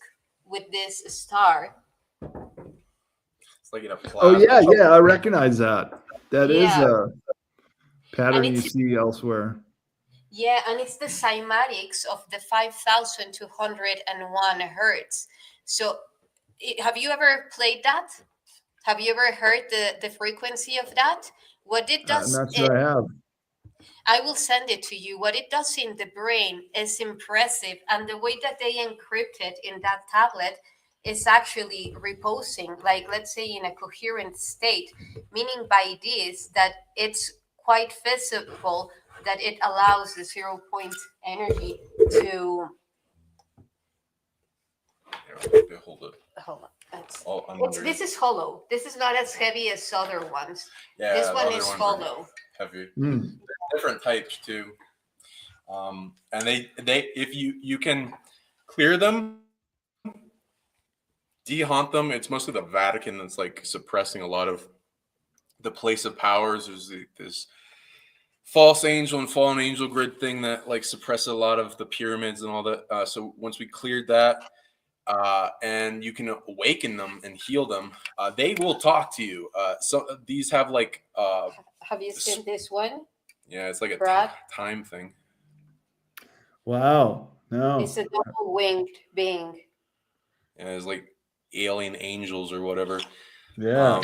Speaker 1: with this star.
Speaker 3: It's like in a plasma.
Speaker 2: Oh yeah, I recognize that. That is a pattern you see elsewhere.
Speaker 1: Yeah, and it's the cymatics of the 5,201 hertz. So, have you ever played that? Have you ever heard the frequency of that? What it
Speaker 2: I'm
Speaker 1: does,
Speaker 2: not sure I have.
Speaker 1: I will send it to you. What it does in the brain is impressive, and the way that they encrypt it in that tablet is actually reposing, like let's say in a coherent state, meaning by this that it's quite feasible that it allows the 0 point energy to
Speaker 3: Here, hold it.
Speaker 1: hold on.
Speaker 3: Oh,
Speaker 1: This is hollow. This is not as heavy as other ones.
Speaker 3: Yeah,
Speaker 1: This
Speaker 3: the
Speaker 1: one
Speaker 3: other
Speaker 1: is
Speaker 3: ones are
Speaker 1: hollow.
Speaker 3: heavy.
Speaker 2: Mm.
Speaker 3: Different types too. And they if you can clear them, dehaunt them. It's mostly the Vatican that's like suppressing a lot of the place of powers. There's this false angel and fallen angel grid thing that like suppresses a lot of the pyramids and all that. So once we cleared that, and you can awaken them and heal them, they will talk to you. So these have like
Speaker 1: Have you seen this one?
Speaker 3: yeah, it's like a
Speaker 1: Brad?
Speaker 3: time thing.
Speaker 2: Wow. No.
Speaker 1: It's a double winged being.
Speaker 3: Yeah, it's like alien angels or whatever.
Speaker 2: Yeah.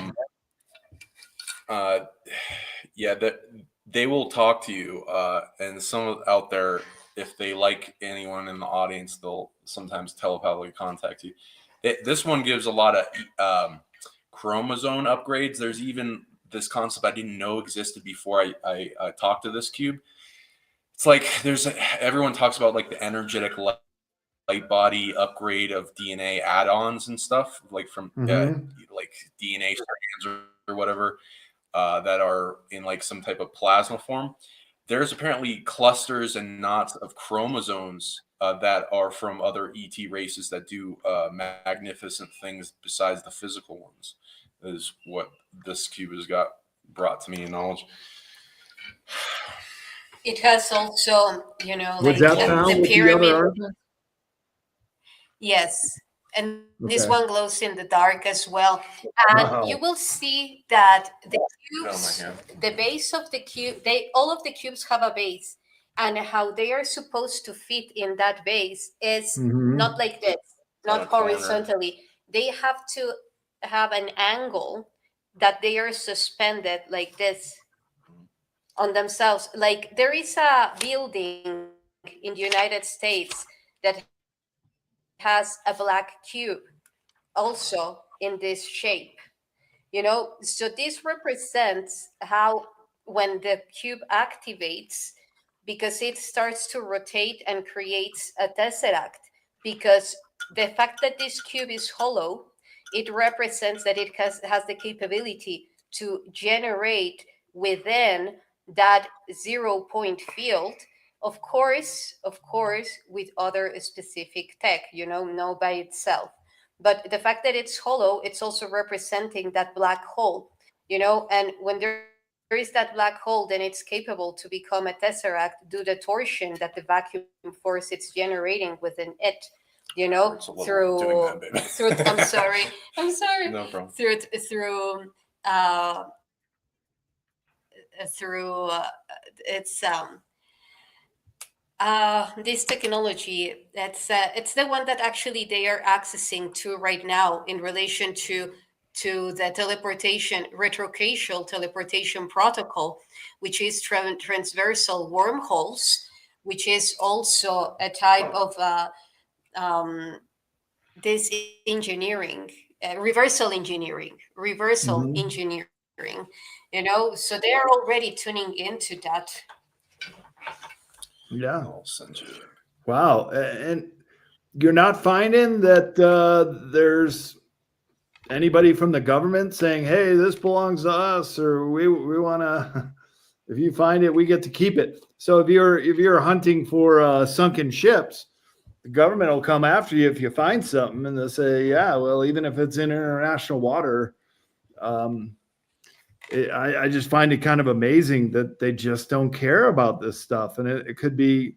Speaker 3: Yeah, that they will talk to you, and some out there, if they like anyone in the audience, they'll sometimes telepathically contact you. This one gives a lot of chromosome upgrades. There's even this concept I didn't know existed before I talked to this cube. It's like everyone talks about like the energetic light body upgrade of DNA add-ons and stuff, like from like DNA strands or whatever. That are in like some type of plasma form. There's apparently clusters and knots of chromosomes that are from other ET races that do magnificent things besides the physical ones. Is what this cube has got brought to me in knowledge.
Speaker 1: It has also, you know,
Speaker 2: Was
Speaker 1: like
Speaker 2: that found
Speaker 1: the
Speaker 2: with the
Speaker 1: pyramid.
Speaker 2: other artifacts?
Speaker 1: Yes. And this
Speaker 2: Okay.
Speaker 1: one glows in the dark as well. And
Speaker 2: Wow.
Speaker 1: you will see that the
Speaker 3: Oh
Speaker 1: cubes,
Speaker 3: my God.
Speaker 1: the base of the cube, all of the cubes have a base. And how they are supposed to fit in that base is not like this,
Speaker 3: On a
Speaker 1: not
Speaker 3: corner.
Speaker 1: horizontally. They have to have an angle that they are suspended like this on themselves. Like there is a building in the United States that has a black cube also in this shape, you know. So this represents how when the cube activates, because it starts to rotate and creates a tesseract, because the fact that this cube is hollow, it represents that it has the capability to generate within that 0 point field, of course, with other specific tech, you know, not by itself. But the fact that it's hollow, it's also representing that black hole, you know. And when there is that black hole, then it's capable to become a tesseract due to the torsion that the vacuum force it's generating within it, you know,
Speaker 3: It's a little
Speaker 1: through
Speaker 3: doing that, baby.
Speaker 1: through I'm sorry
Speaker 3: No problem.
Speaker 1: through uh through it's this technology. It's the one that actually they are accessing to right now in relation to the teleportation, retrocasual teleportation protocol, which is transversal wormholes, which is also a type of this engineering, reversal engineering, you know. So they are already tuning into that.
Speaker 2: Yeah.
Speaker 3: I'll send you.
Speaker 2: Wow. And you're not finding that there's anybody from the government saying, hey, this belongs to us, or we want to, if you find it, we get to keep it. So if you're hunting for sunken ships, the government will come after you if you find something, and they'll say, yeah, well, even if it's in international water. I just find it kind of amazing that they just don't care about this stuff. And it could be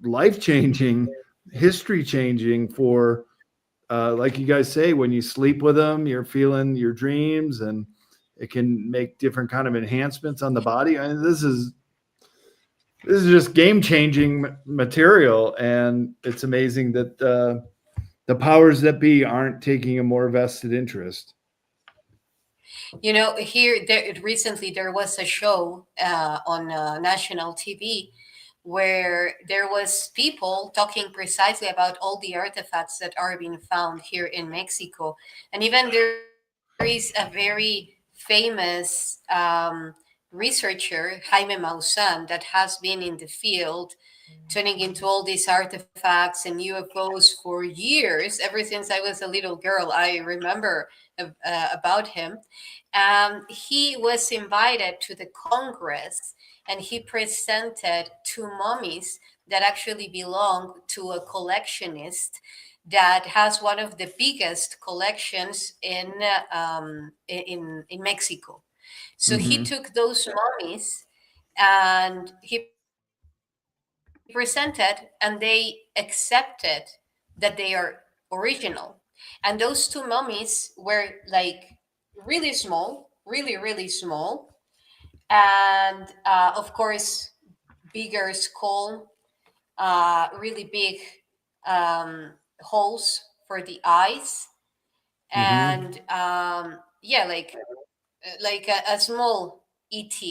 Speaker 2: life-changing, history-changing for, like you guys say, when you sleep with them, you're feeling your dreams, and it can make different kind of enhancements on the body. I mean, this is this is just game-changing material, and it's amazing that the powers that be aren't taking a more vested interest.
Speaker 1: You know, recently there was a show on national TV where there was people talking precisely about all the artifacts that are being found here in Mexico, and even there is a very famous researcher, Jaime Maussan, that has been in the field tuning into all these artifacts and UFOs for years. Ever since I was a little girl, I remember about him. He was invited to the Congress and he presented two mummies that actually belong to a collectionist that has one of the biggest collections in Mexico. So he took those mummies and he presented, and they accepted that they are original. And those two mummies were like really small, really small, and of course, bigger skull, really big holes for the eyes, and yeah, like a small ET.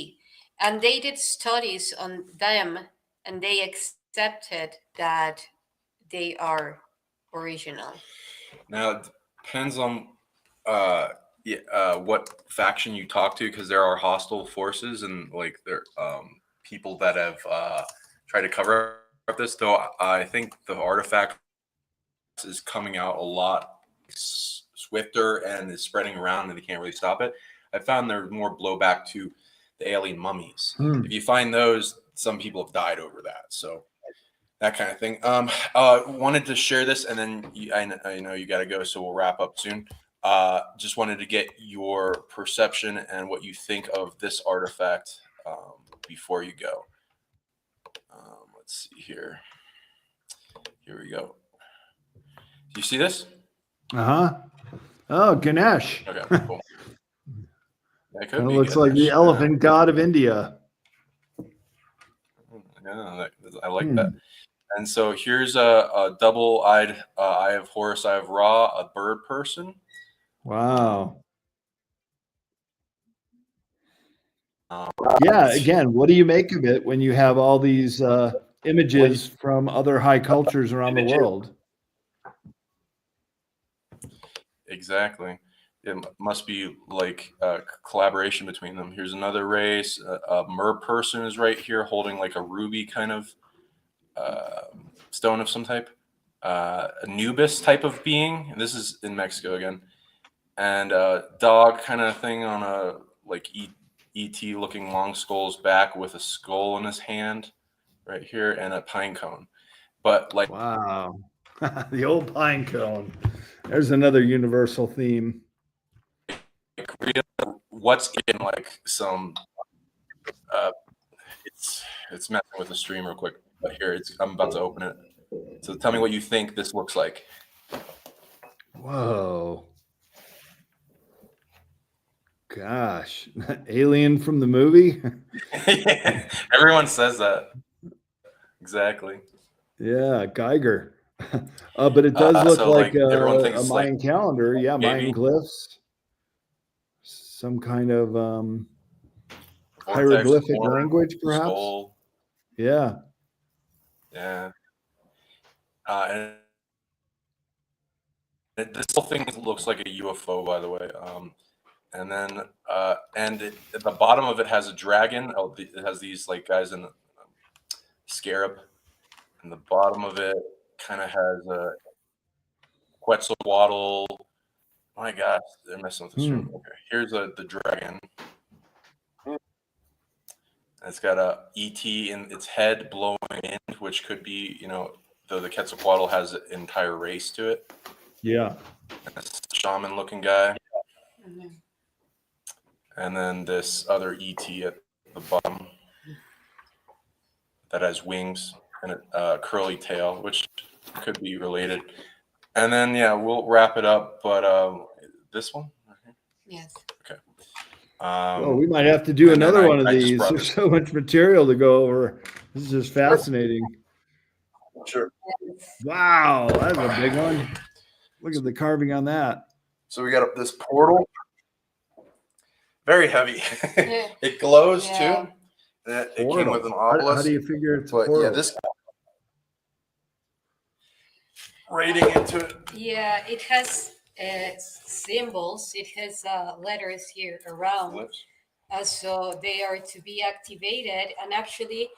Speaker 1: And they did studies on them, and they accepted that they are original.
Speaker 3: Now it depends on what faction you talk to, because there are hostile forces and like there people that have tried to cover up this. Though I think the artifact is coming out a lot swifter and is spreading around, and they can't really stop it. I found there's more blowback to the alien mummies. If you find those, some people have died over that. So that kind of thing. Wanted to share this, and then I know you got to go, so we'll wrap up soon. Just wanted to get your perception and what you think of this artifact before you go. Let's see here. Here we go. Do you see this?
Speaker 2: Oh, Ganesh.
Speaker 3: Okay, cool. That could
Speaker 2: It
Speaker 3: be
Speaker 2: looks
Speaker 3: Ganesh.
Speaker 2: like the elephant god of India.
Speaker 3: Yeah, I like that. And so here's a double-eyed Eye of Horus, Eye of Ra, a bird person.
Speaker 2: Wow. Yeah, again, what do you make of it when you have all these images from other high cultures around the world?
Speaker 3: Exactly. It must be like a collaboration between them. Here's another race. A mer person is right here holding like a ruby kind of stone of some type. Anubis type of being. This is in Mexico again. And a dog kind of thing on a like ET looking long skull's back with a skull in his hand right here, and a pine cone. But like,
Speaker 2: wow. The old pine cone. There's another universal theme.
Speaker 3: What's in like some it's messing with the stream real quick, but here I'm about to open it. So tell me what you think this looks like.
Speaker 2: Whoa. Gosh. Alien from the movie?
Speaker 3: Everyone says that. Exactly.
Speaker 2: Yeah, Geiger. But it does look
Speaker 3: so,
Speaker 2: like
Speaker 3: everyone
Speaker 2: a
Speaker 3: thinks
Speaker 2: Mayan
Speaker 3: like
Speaker 2: calendar. Yeah,
Speaker 3: maybe
Speaker 2: Mayan glyphs. Some kind of
Speaker 3: vortex,
Speaker 2: hieroglyphic
Speaker 3: horn,
Speaker 2: language, perhaps.
Speaker 3: skull.
Speaker 2: Yeah.
Speaker 3: Yeah. And this whole thing looks like a UFO, by the way. And then at the bottom of it has a dragon. Oh, it has these like guys in the scarab. And the bottom of it kind of has a Quetzalcoatl. My gosh, they're messing with the stream. Okay, here's the dragon. It's got a ET in its head blowing in, which could be, though the Quetzalcoatl has an entire race to it.
Speaker 2: Yeah.
Speaker 3: And this shaman-looking guy.
Speaker 1: Mm-hmm.
Speaker 3: And then this other ET at the bottom that has wings and a curly tail, which could be related. And then, yeah, we'll wrap it up. But this one?
Speaker 1: Yes.
Speaker 3: Okay.
Speaker 2: Well, we might have to do another one of these. There's so much material to go over. This is just fascinating.
Speaker 3: Sure.
Speaker 2: Wow, that's a big one. Look at the carving on that.
Speaker 3: So we got this portal. Very heavy.
Speaker 1: Yeah.
Speaker 3: It glows
Speaker 1: Yeah.
Speaker 3: too. It came with an obelisk.
Speaker 2: How do you figure it's a
Speaker 3: But
Speaker 2: portal?
Speaker 3: yeah, this rating into it.
Speaker 1: Yeah, it has symbols. It has letters here around. So they are to be activated. And actually,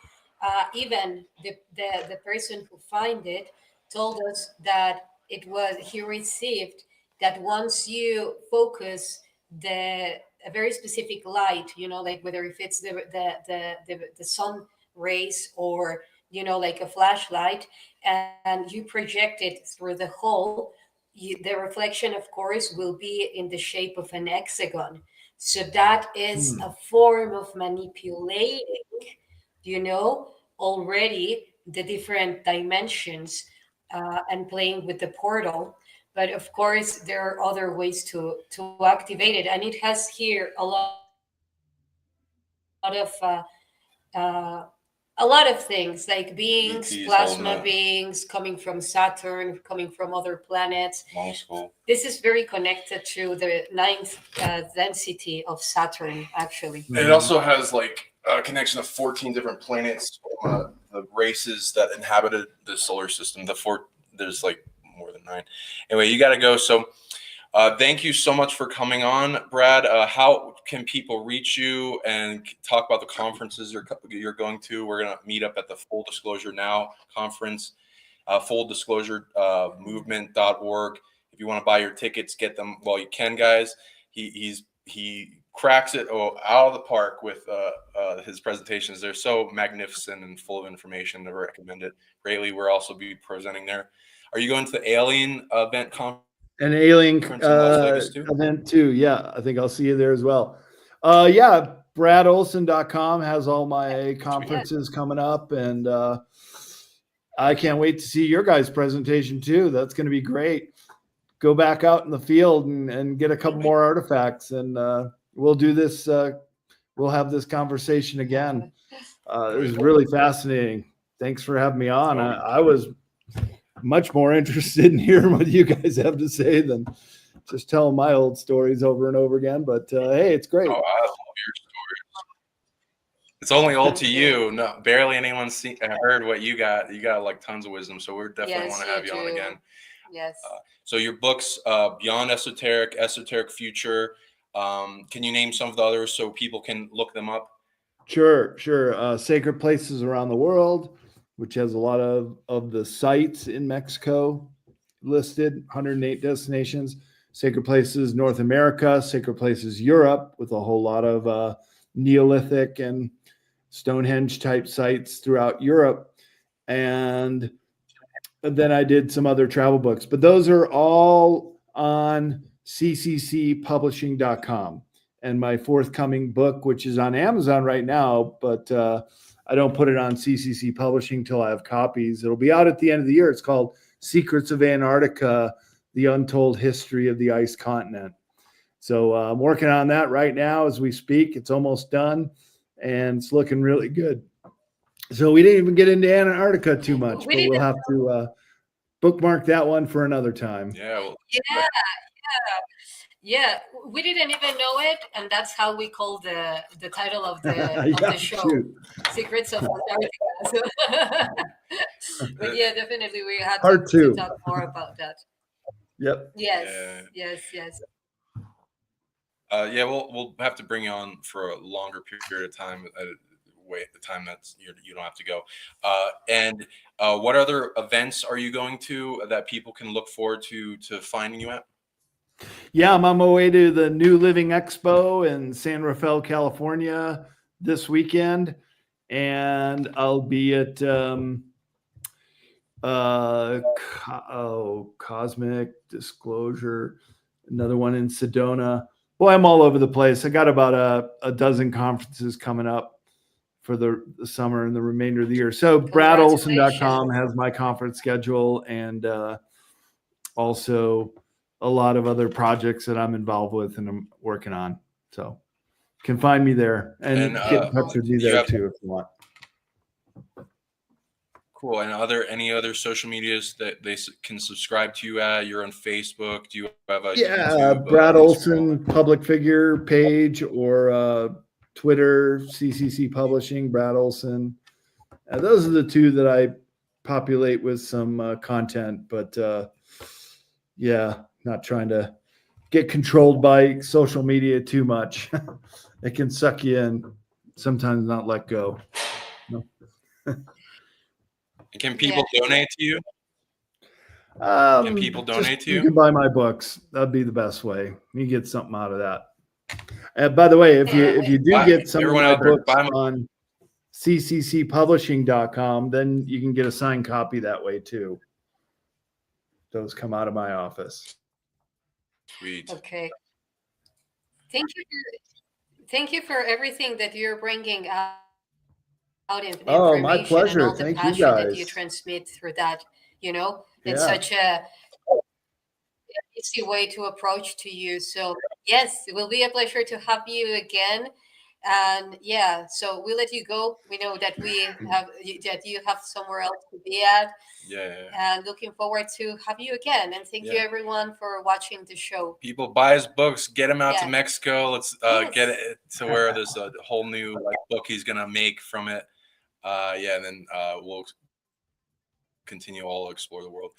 Speaker 1: even the person who find it told us that he received that once you focus a very specific light, like whether if it's the sun rays or like a flashlight, and you project it through the hole, the reflection, of course, will be in the shape of an hexagon. So that is a form of manipulating, already the different dimensions, and playing with the portal. But of course, there are other ways to activate it, and it has here of a lot of things like beings,
Speaker 3: ETs,
Speaker 1: plasma beings coming from Saturn, coming from other planets.
Speaker 3: Long school.
Speaker 1: This is very connected to the ninth density of Saturn, actually.
Speaker 3: It also has like a connection of 14 different planets, the races that inhabited the solar system. There's like more than 9. Anyway, you got to go. So thank you so much for coming on, Brad. How can people reach you and talk about the conferences you're going to? We're going to meet up at the Full Disclosure Now conference, fulldisclosuremovement.org. If you want to buy your tickets, get them while you can, guys. He cracks it out of the park with his presentations. They're so magnificent and full of information. I recommend it greatly. We'll also be presenting there. Are you going to the Alien event conference?
Speaker 2: An alien
Speaker 3: too?
Speaker 2: event too. Yeah, I think I'll see you there as well. Yeah, bradolsen.com has all my conferences coming up, and I can't wait to see your guys' presentation too. That's going to be great. Go back out in the field and get a couple more artifacts, and we'll do this. We'll have this conversation again. It was really fascinating. Thanks for having me on. I was much more interested in hearing what you guys have to say than just telling my old stories over and over again. But hey, it's great.
Speaker 3: Oh, I love your stories. It's only old to you. No, barely anyone heard what you got. You got like tons of wisdom. So we're definitely want to have you on again.
Speaker 1: Yes.
Speaker 3: So your books, Beyond Esoteric, Esoteric Future. Can you name some of the others so people can look them up?
Speaker 2: Sure. Sacred Places Around the World, which has a lot of the sites in Mexico listed, 108 destinations. Sacred Places North America, Sacred Places Europe, with a whole lot of Neolithic and Stonehenge type sites throughout Europe. And then I did some other travel books, but those are all on cccpublishing.com. And my forthcoming book, which is on Amazon right now, but I don't put it on CCC Publishing till I have copies. It'll be out at the end of the year. It's called Secrets of Antarctica, The Untold History of the Ice Continent. So I'm working on that right now as we speak. It's almost done, and it's looking really good. So we didn't even get into Antarctica too much, but we'll have to bookmark that one for another time.
Speaker 3: Yeah.
Speaker 1: Yeah, we didn't even know it, and that's how we call the title of the show,
Speaker 2: shoot.
Speaker 1: Secrets of Antarctica. But yeah, definitely we had
Speaker 2: to
Speaker 1: talk more about that.
Speaker 2: Yep.
Speaker 1: Yes.
Speaker 3: Yeah, we'll have to bring you on for a longer period of time. The time that's you don't have to go. And what other events are you going to that people can look forward to finding you at?
Speaker 2: Yeah, I'm on my way to the New Living Expo in San Rafael, California this weekend. And I'll be at Cosmic Disclosure, another one in Sedona. Boy, I'm all over the place. I got about a dozen conferences coming up for the summer and the remainder of the year. So bradolsen.com has my conference schedule, and also a lot of other projects that I'm involved with and I'm working on. So you can find me there and get in touch with me there too if you want.
Speaker 3: Cool. And are there any other social medias that they can subscribe to you at? You're on Facebook. Do you have a YouTube,
Speaker 2: Brad
Speaker 3: Instagram?
Speaker 2: Olsen public figure page, or Twitter, CCC Publishing, Brad Olsen. Those are the two that I populate with some content, but yeah, not trying to get controlled by social media too much. It can suck you in, sometimes not let go. No.
Speaker 3: Can people donate to you? Can people donate to you?
Speaker 2: You can buy my books. That'd be the best way. You get something out of that. By the way, if you do get some of my books on cccpublishing.com, then you can get a signed copy that way too. Those come out of my office.
Speaker 3: Sweet.
Speaker 1: Okay. Thank you for everything that you're bringing out in information.
Speaker 2: My pleasure.
Speaker 1: And all the
Speaker 2: Thank
Speaker 1: passion
Speaker 2: you guys.
Speaker 1: that you transmit through that, in such a easy way to approach to you. So yes, it will be a pleasure to have you again. And yeah, so we'll let you go. We know that you have somewhere else to be at.
Speaker 3: Yeah.
Speaker 1: And looking forward to have you again. And thank you everyone for watching the show.
Speaker 3: People, buy his books, get him out to Mexico. Let's get it to where there's a whole new book he's gonna make from it. And then we'll continue all explore the world.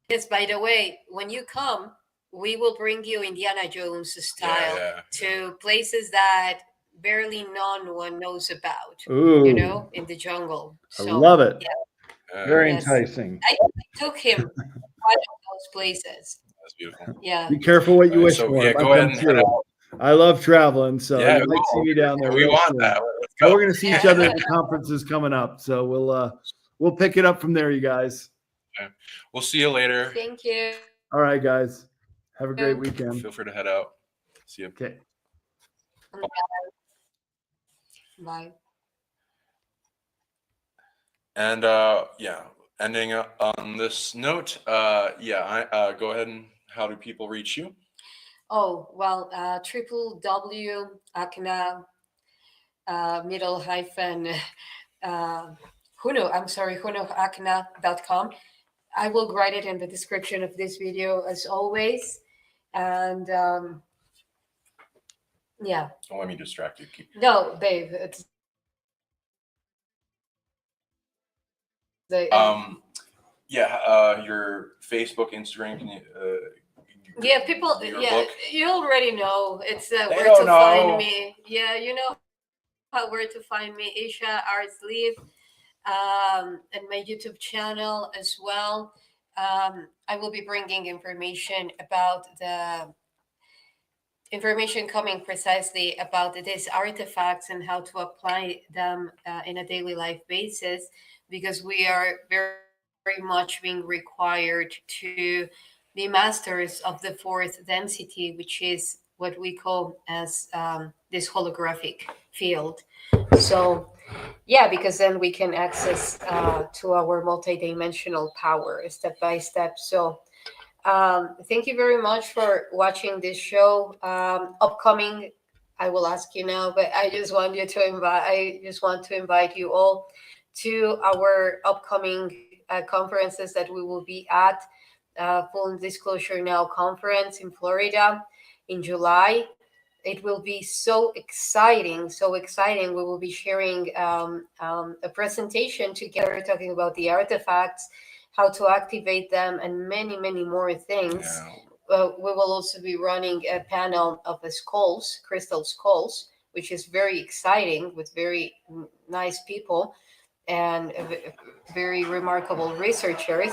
Speaker 1: Yes, by the way, when you come, we will bring you Indiana Jones style to places that barely no one knows about.
Speaker 2: Ooh.
Speaker 1: In the jungle.
Speaker 2: So, I love it.
Speaker 1: Yeah.
Speaker 2: Very enticing.
Speaker 1: I took him to one of those places.
Speaker 3: That's beautiful.
Speaker 1: Yeah.
Speaker 2: Be careful what you wish for.
Speaker 3: Yeah, go ahead and head out.
Speaker 2: I love traveling, so you might see me down there.
Speaker 3: We want that. Let's go.
Speaker 2: We're going to see each other at the conferences coming up, so we'll pick it up from there, you guys.
Speaker 3: Okay. We'll see you later.
Speaker 1: Thank you.
Speaker 2: All right, guys. Have a great weekend.
Speaker 3: Feel free to head out. See you.
Speaker 2: Okay.
Speaker 1: Bye. And
Speaker 3: ending on this note, go ahead and how do people reach you?
Speaker 1: Oh, well, www.HUNUH HUNUH.com. I will write it in the description of this video as always. And
Speaker 3: Don't let me distract you.
Speaker 1: No, babe. It's
Speaker 3: your Facebook, Instagram, can you
Speaker 1: people
Speaker 3: book?
Speaker 1: You already know. It's where to find me. Yeah, you know where to find me. YssaH Arts Live, and my YouTube channel as well. I will be bringing information coming precisely about these artifacts and how to apply them in a daily life basis, because we are very, very much being required to be masters of the fourth density, which is what we call as this holographic field. So because then we can access to our multidimensional power step by step. So thank you very much for watching this show. Upcoming, I will ask you now, but I just want to invite you all to our upcoming conferences that we will be at. Full Disclosure Now conference in Florida in July. It will be so exciting. We will be sharing a presentation together talking about the artifacts, how to activate them, and many, many more things. We will also be running a panel of crystal skulls, which is very exciting, with very nice people and very remarkable researchers.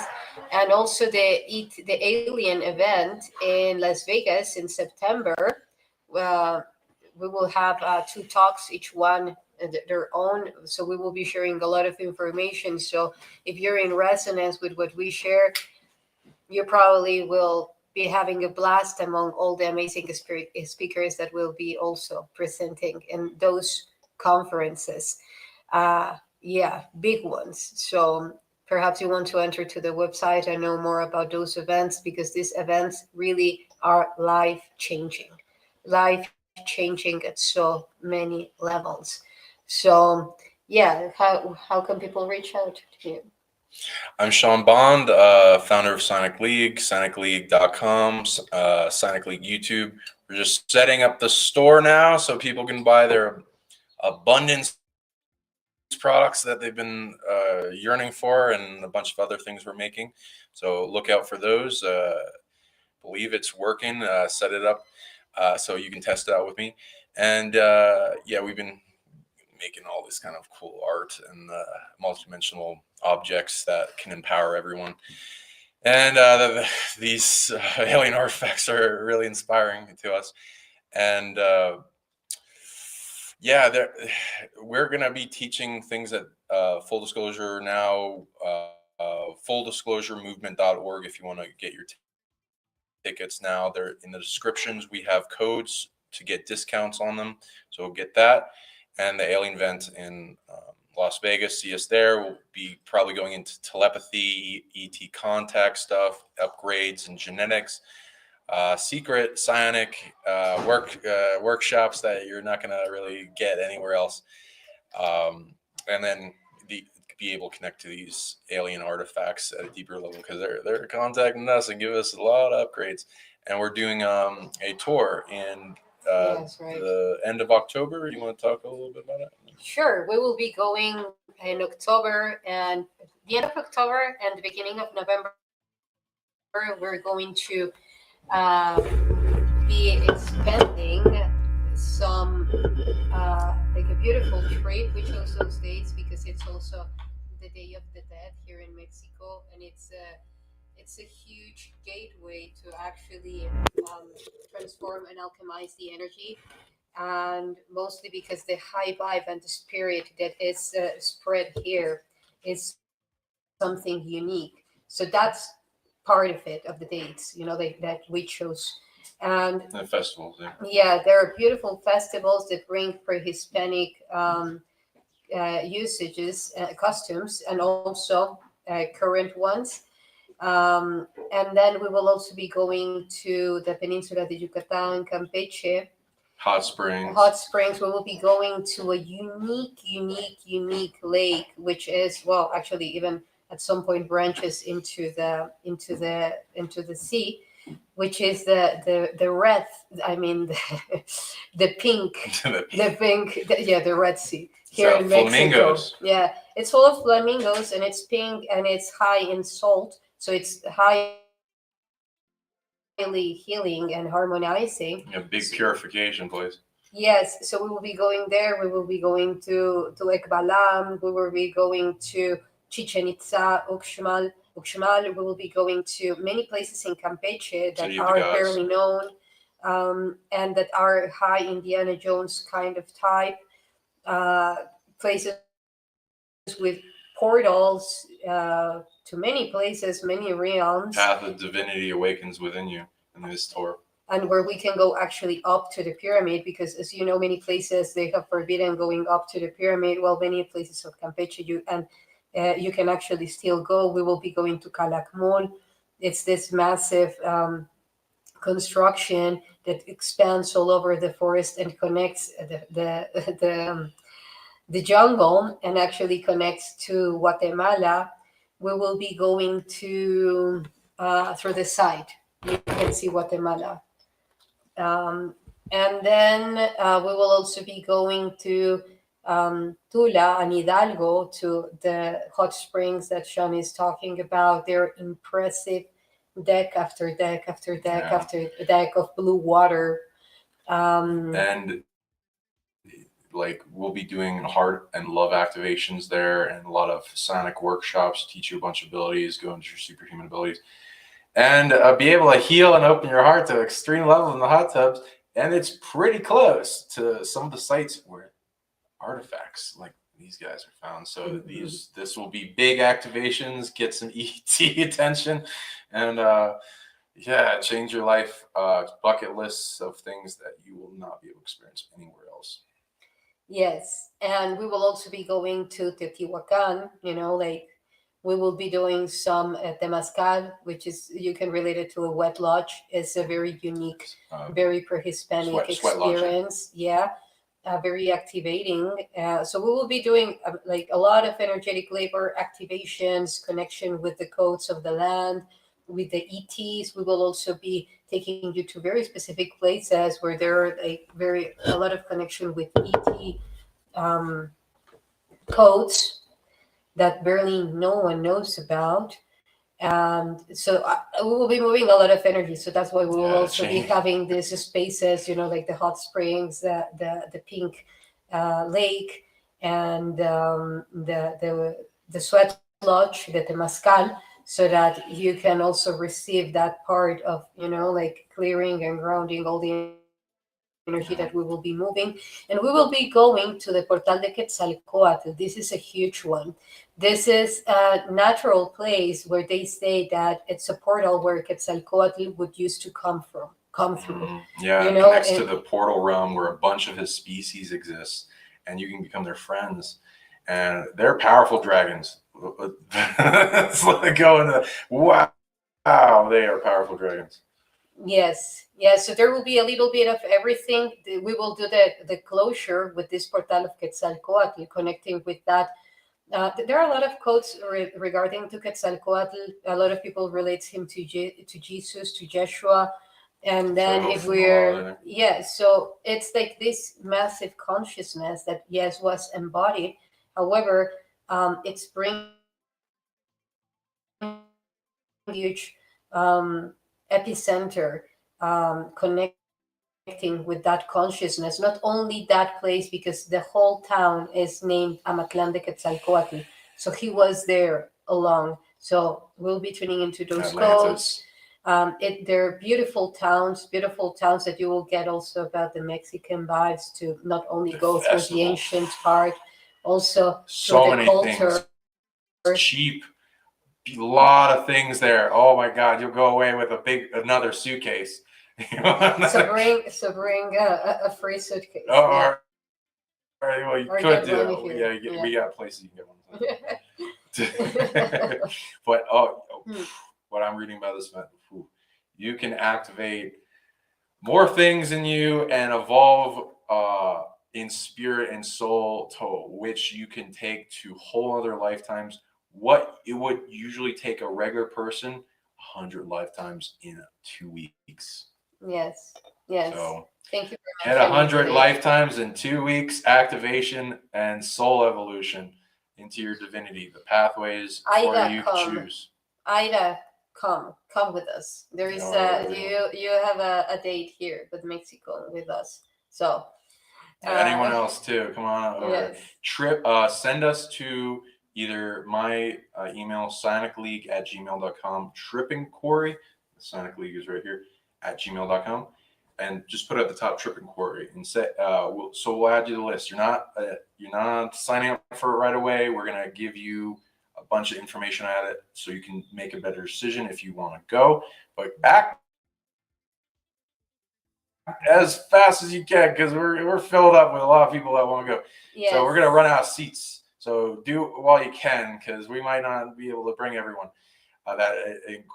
Speaker 1: And also the alien event in Las Vegas in September. We will have 2 talks, each one their own. So we will be sharing a lot of information. So if you're in resonance with what we share, you probably will be having a blast among all the amazing speakers that will be also presenting in those conferences. Big ones. So perhaps you want to enter to the website and know more about those events, because these events really are life-changing at so many levels. So how can people reach out to you?
Speaker 3: I'm Sean Bond, founder of Psionic League, psionicleague.com, Psionic League YouTube. We're just setting up the store now so people can buy their abundance products that they've been yearning for, and a bunch of other things we're making. So look out for those. Believe it's working. Set it up so you can test it out with me. And yeah, we've been making all this kind of cool art and multidimensional objects that can empower everyone. And these alien artifacts are really inspiring to us. And yeah, we're going to be teaching things at Full Disclosure now, fulldisclosuremovement.org if you want to get your tickets now. They're in the descriptions. We have codes to get discounts on them, so get that. And the Alien Vent in Las Vegas, see us there. We'll be probably going into telepathy, ET contact stuff, upgrades and genetics, secret psionic workshops that you're not going to really get anywhere else. And then be able to connect to these alien artifacts at a deeper level, because they're contacting us and give us a lot of upgrades. And we're doing a tour in the end of October. You want to talk a little bit about it?
Speaker 1: Sure. We will be going in October, and the end of October and the beginning of November. We're going to be expanding some like a beautiful trip. We chose those dates because it's also the Day of the Dead here in Mexico, and it's a huge gateway to actually transform and alchemize the energy, and mostly because the high vibe and the spirit that is spread here is something unique. So that's part of it, of the dates, that we chose. And
Speaker 3: festivals,
Speaker 1: yeah, there are beautiful festivals that bring pre-Hispanic usages, costumes, and also current ones. And then we will also be going to the Peninsula de Yucatan, Campeche.
Speaker 3: Hot Springs.
Speaker 1: We will be going to a unique lake, which is, well, actually even at some point branches into the sea, which is the red. I mean, the pink, the Red Sea here in Mexico.
Speaker 3: Flamingos.
Speaker 1: Yeah, it's full of flamingos, and it's pink, and it's high in salt, so it's highly healing and harmonizing.
Speaker 3: A big purification place.
Speaker 1: Yes, so we will be going there. We will be going to Ekbalam. We will be going to Chichen Itza, Uxmal. We will be going to many places in Campeche that are barely known, and that are high Indiana Jones kind of type places with portals to many places, many realms.
Speaker 3: Path of divinity awakens within you in this tour.
Speaker 1: And where we can go actually up to the pyramid, because as you know, many places they have forbidden going up to the pyramid. Well, many places of Campeche, you can actually still go. We will be going to Calakmul. It's this massive construction that expands all over the forest and connects the jungle, and actually connects to Guatemala. We will be going to through the side. You can see Guatemala. And then we will also be going to Tula and Hidalgo, to the hot springs that Sean is talking about. They're impressive, deck after deck after deck after deck of blue water.
Speaker 3: And like, we'll be doing heart and love activations there, and a lot of psionic workshops, teach you a bunch of abilities, go into your superhuman abilities, and be able to heal and open your heart to extreme level in the hot tubs. And it's pretty close to some of the sites where artifacts like these guys are found. So this will be big activations, get some ET attention, and change your life. Bucket lists of things that you will not be able to experience anywhere else.
Speaker 1: Yes, and we will also be going to Teotihuacan. We will be doing some Temazcal, which is, you can relate it to a wet lodge. It's a very unique, very pre-Hispanic experience. Yeah. very activating. So we will be doing like a lot of energetic labor activations, connection with the codes of the land, with the ETs. We will also be taking you to very specific places where there are like a lot of connection with ET um, codes that barely no one knows about. And so we will be moving a lot of energy. So that's why we will also be having these spaces, like the hot springs, the pink lake, and the sweat lodge, the temazcal, so that you can also receive that part of, like clearing and grounding all the energy that we will be moving. And we will be going to the Portal de Quetzalcoatl. This is a huge one. This is a natural place where they say that it's a portal where Quetzalcoatl would used to come through.
Speaker 3: Yeah, it connects to the portal realm where a bunch of his species exist, and you can become their friends. And they're powerful dragons. It's like going to, wow, they are powerful dragons.
Speaker 1: Yes. So there will be a little bit of everything. We will do the closure with this Portal of Quetzalcoatl, connecting with that. There are a lot of quotes regarding to Quetzalcoatl. A lot of people relate him to Jesus, to Yeshua. And then so it's like this massive consciousness that, yes, was embodied. However, it's bringing huge epicenter, connecting with that consciousness. Not only that place, because the whole town is named Amatlan de Quetzalcoatl. So he was there along. So we'll be tuning into those codes. They're beautiful towns that you will get also about the Mexican vibes, to not only go through the ancient part, also
Speaker 3: so
Speaker 1: through the culture.
Speaker 3: Things. Cheap. A lot of things there. Oh my God, you'll go away with another suitcase.
Speaker 1: So bring a free suitcase.
Speaker 3: Well, you could do. Yeah, we got places you can get one. But what I'm reading about this event, you can activate more things in you and evolve in spirit and soul, to which you can take to whole other lifetimes. What it would usually take a regular person 100 lifetimes in 2 weeks.
Speaker 1: Yes. So
Speaker 3: thank you for mentioning. At 100 lifetimes in 2 weeks, activation and soul evolution into your divinity. The pathways for you to choose.
Speaker 1: Ida, come with us. There is you have a date here with Mexico with us. So
Speaker 3: anyone else too, come on over. Yes. Send us to either my email, psionicleague@gmail.com, Tripping Quarry, the Psionic League is right here, @gmail.com, and just put at the top Tripping Quarry and say, we'll add you to the list. You're not signing up for it right away. We're going to give you a bunch of information at it so you can make a better decision if you want to go. But act as fast as you can, because we're filled up with a lot of people that want to go. Yes. So we're going to run out of seats. So do it while you can, because we might not be able to bring everyone that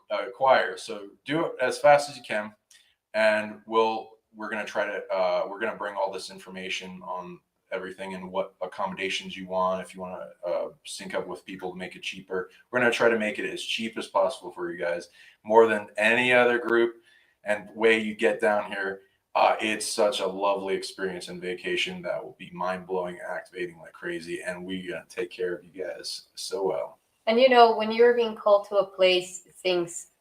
Speaker 3: acquires. So do it as fast as you can, and we're going to try to we're going to bring all this information on everything and what accommodations you want. If you want to sync up with people to make it cheaper, we're going to try to make it as cheap as possible for you guys, more than any other group and way you get down here. It's such a lovely experience and vacation that will be mind-blowing, activating like crazy, and we're going to take care of you guys so well.
Speaker 1: And when you're being called to a place, things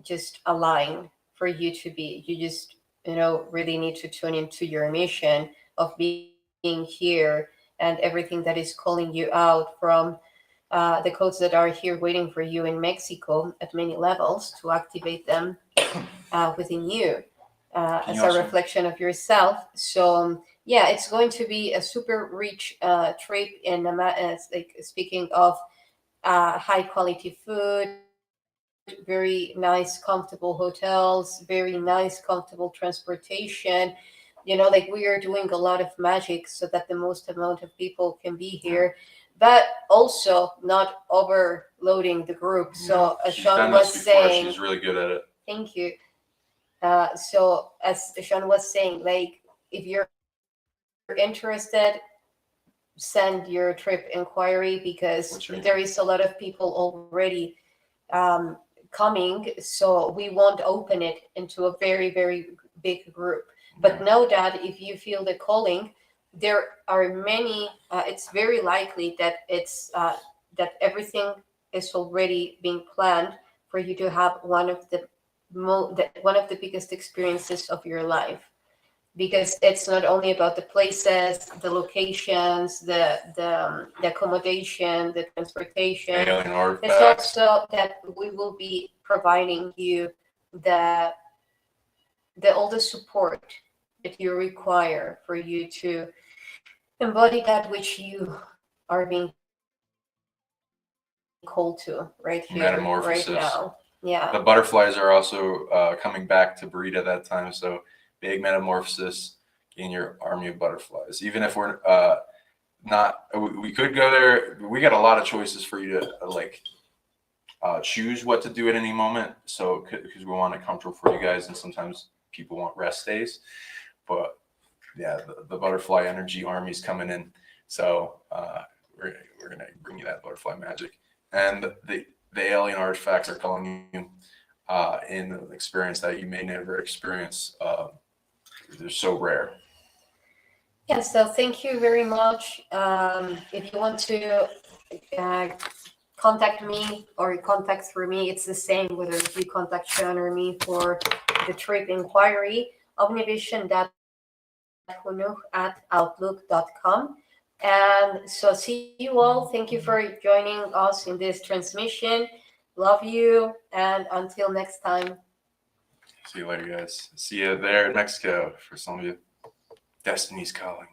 Speaker 1: just align for you to be. You just, really need to tune into your mission of being here and everything that is calling you out from the codes that are here waiting for you in Mexico at many levels, to activate them within you. As a reflection of yourself. So it's going to be a super rich trip. And like speaking of high quality food, very nice, comfortable hotels, very nice, comfortable transportation. Like we are doing a lot of magic so that the most amount of people can be here, but also not overloading the group. So as Sean was saying,
Speaker 3: she's really good at it.
Speaker 1: Thank you. So as Sean was saying, like if you're interested, send your trip inquiry, because there is a lot of people already coming, so we won't open it into a very, very big group. But know that if you feel the calling, there are many, it's very likely that it's that everything is already being planned for you to have one of the biggest experiences of your life, because it's not only about the places, the locations, the accommodation, the transportation. It's also that we will be providing you the all the support that you require for you to embody that which you are being called to right here,
Speaker 3: Metamorphosis.
Speaker 1: right now. Yeah.
Speaker 3: The butterflies are also coming back to breed at that time, so big metamorphosis in your army of butterflies. Even if we're not, we could go there. We got a lot of choices for you to choose what to do at any moment. So because we want it comfortable for you guys, and sometimes people want rest days. But yeah, the butterfly energy army is coming in. So we're gonna bring you that butterfly magic, and the alien artifacts are calling you in an experience that you may never experience. They're so rare.
Speaker 1: Yeah, so thank you very much. If you want to contact me or contact through me, it's the same whether you contact Sean or me for the trip inquiry, omnivision.hunuh@outlook.com. And so see you all. Thank you for joining us in this transmission. Love you, and until next time.
Speaker 3: See you later, guys. See you there in Mexico for some of you. Destiny's calling.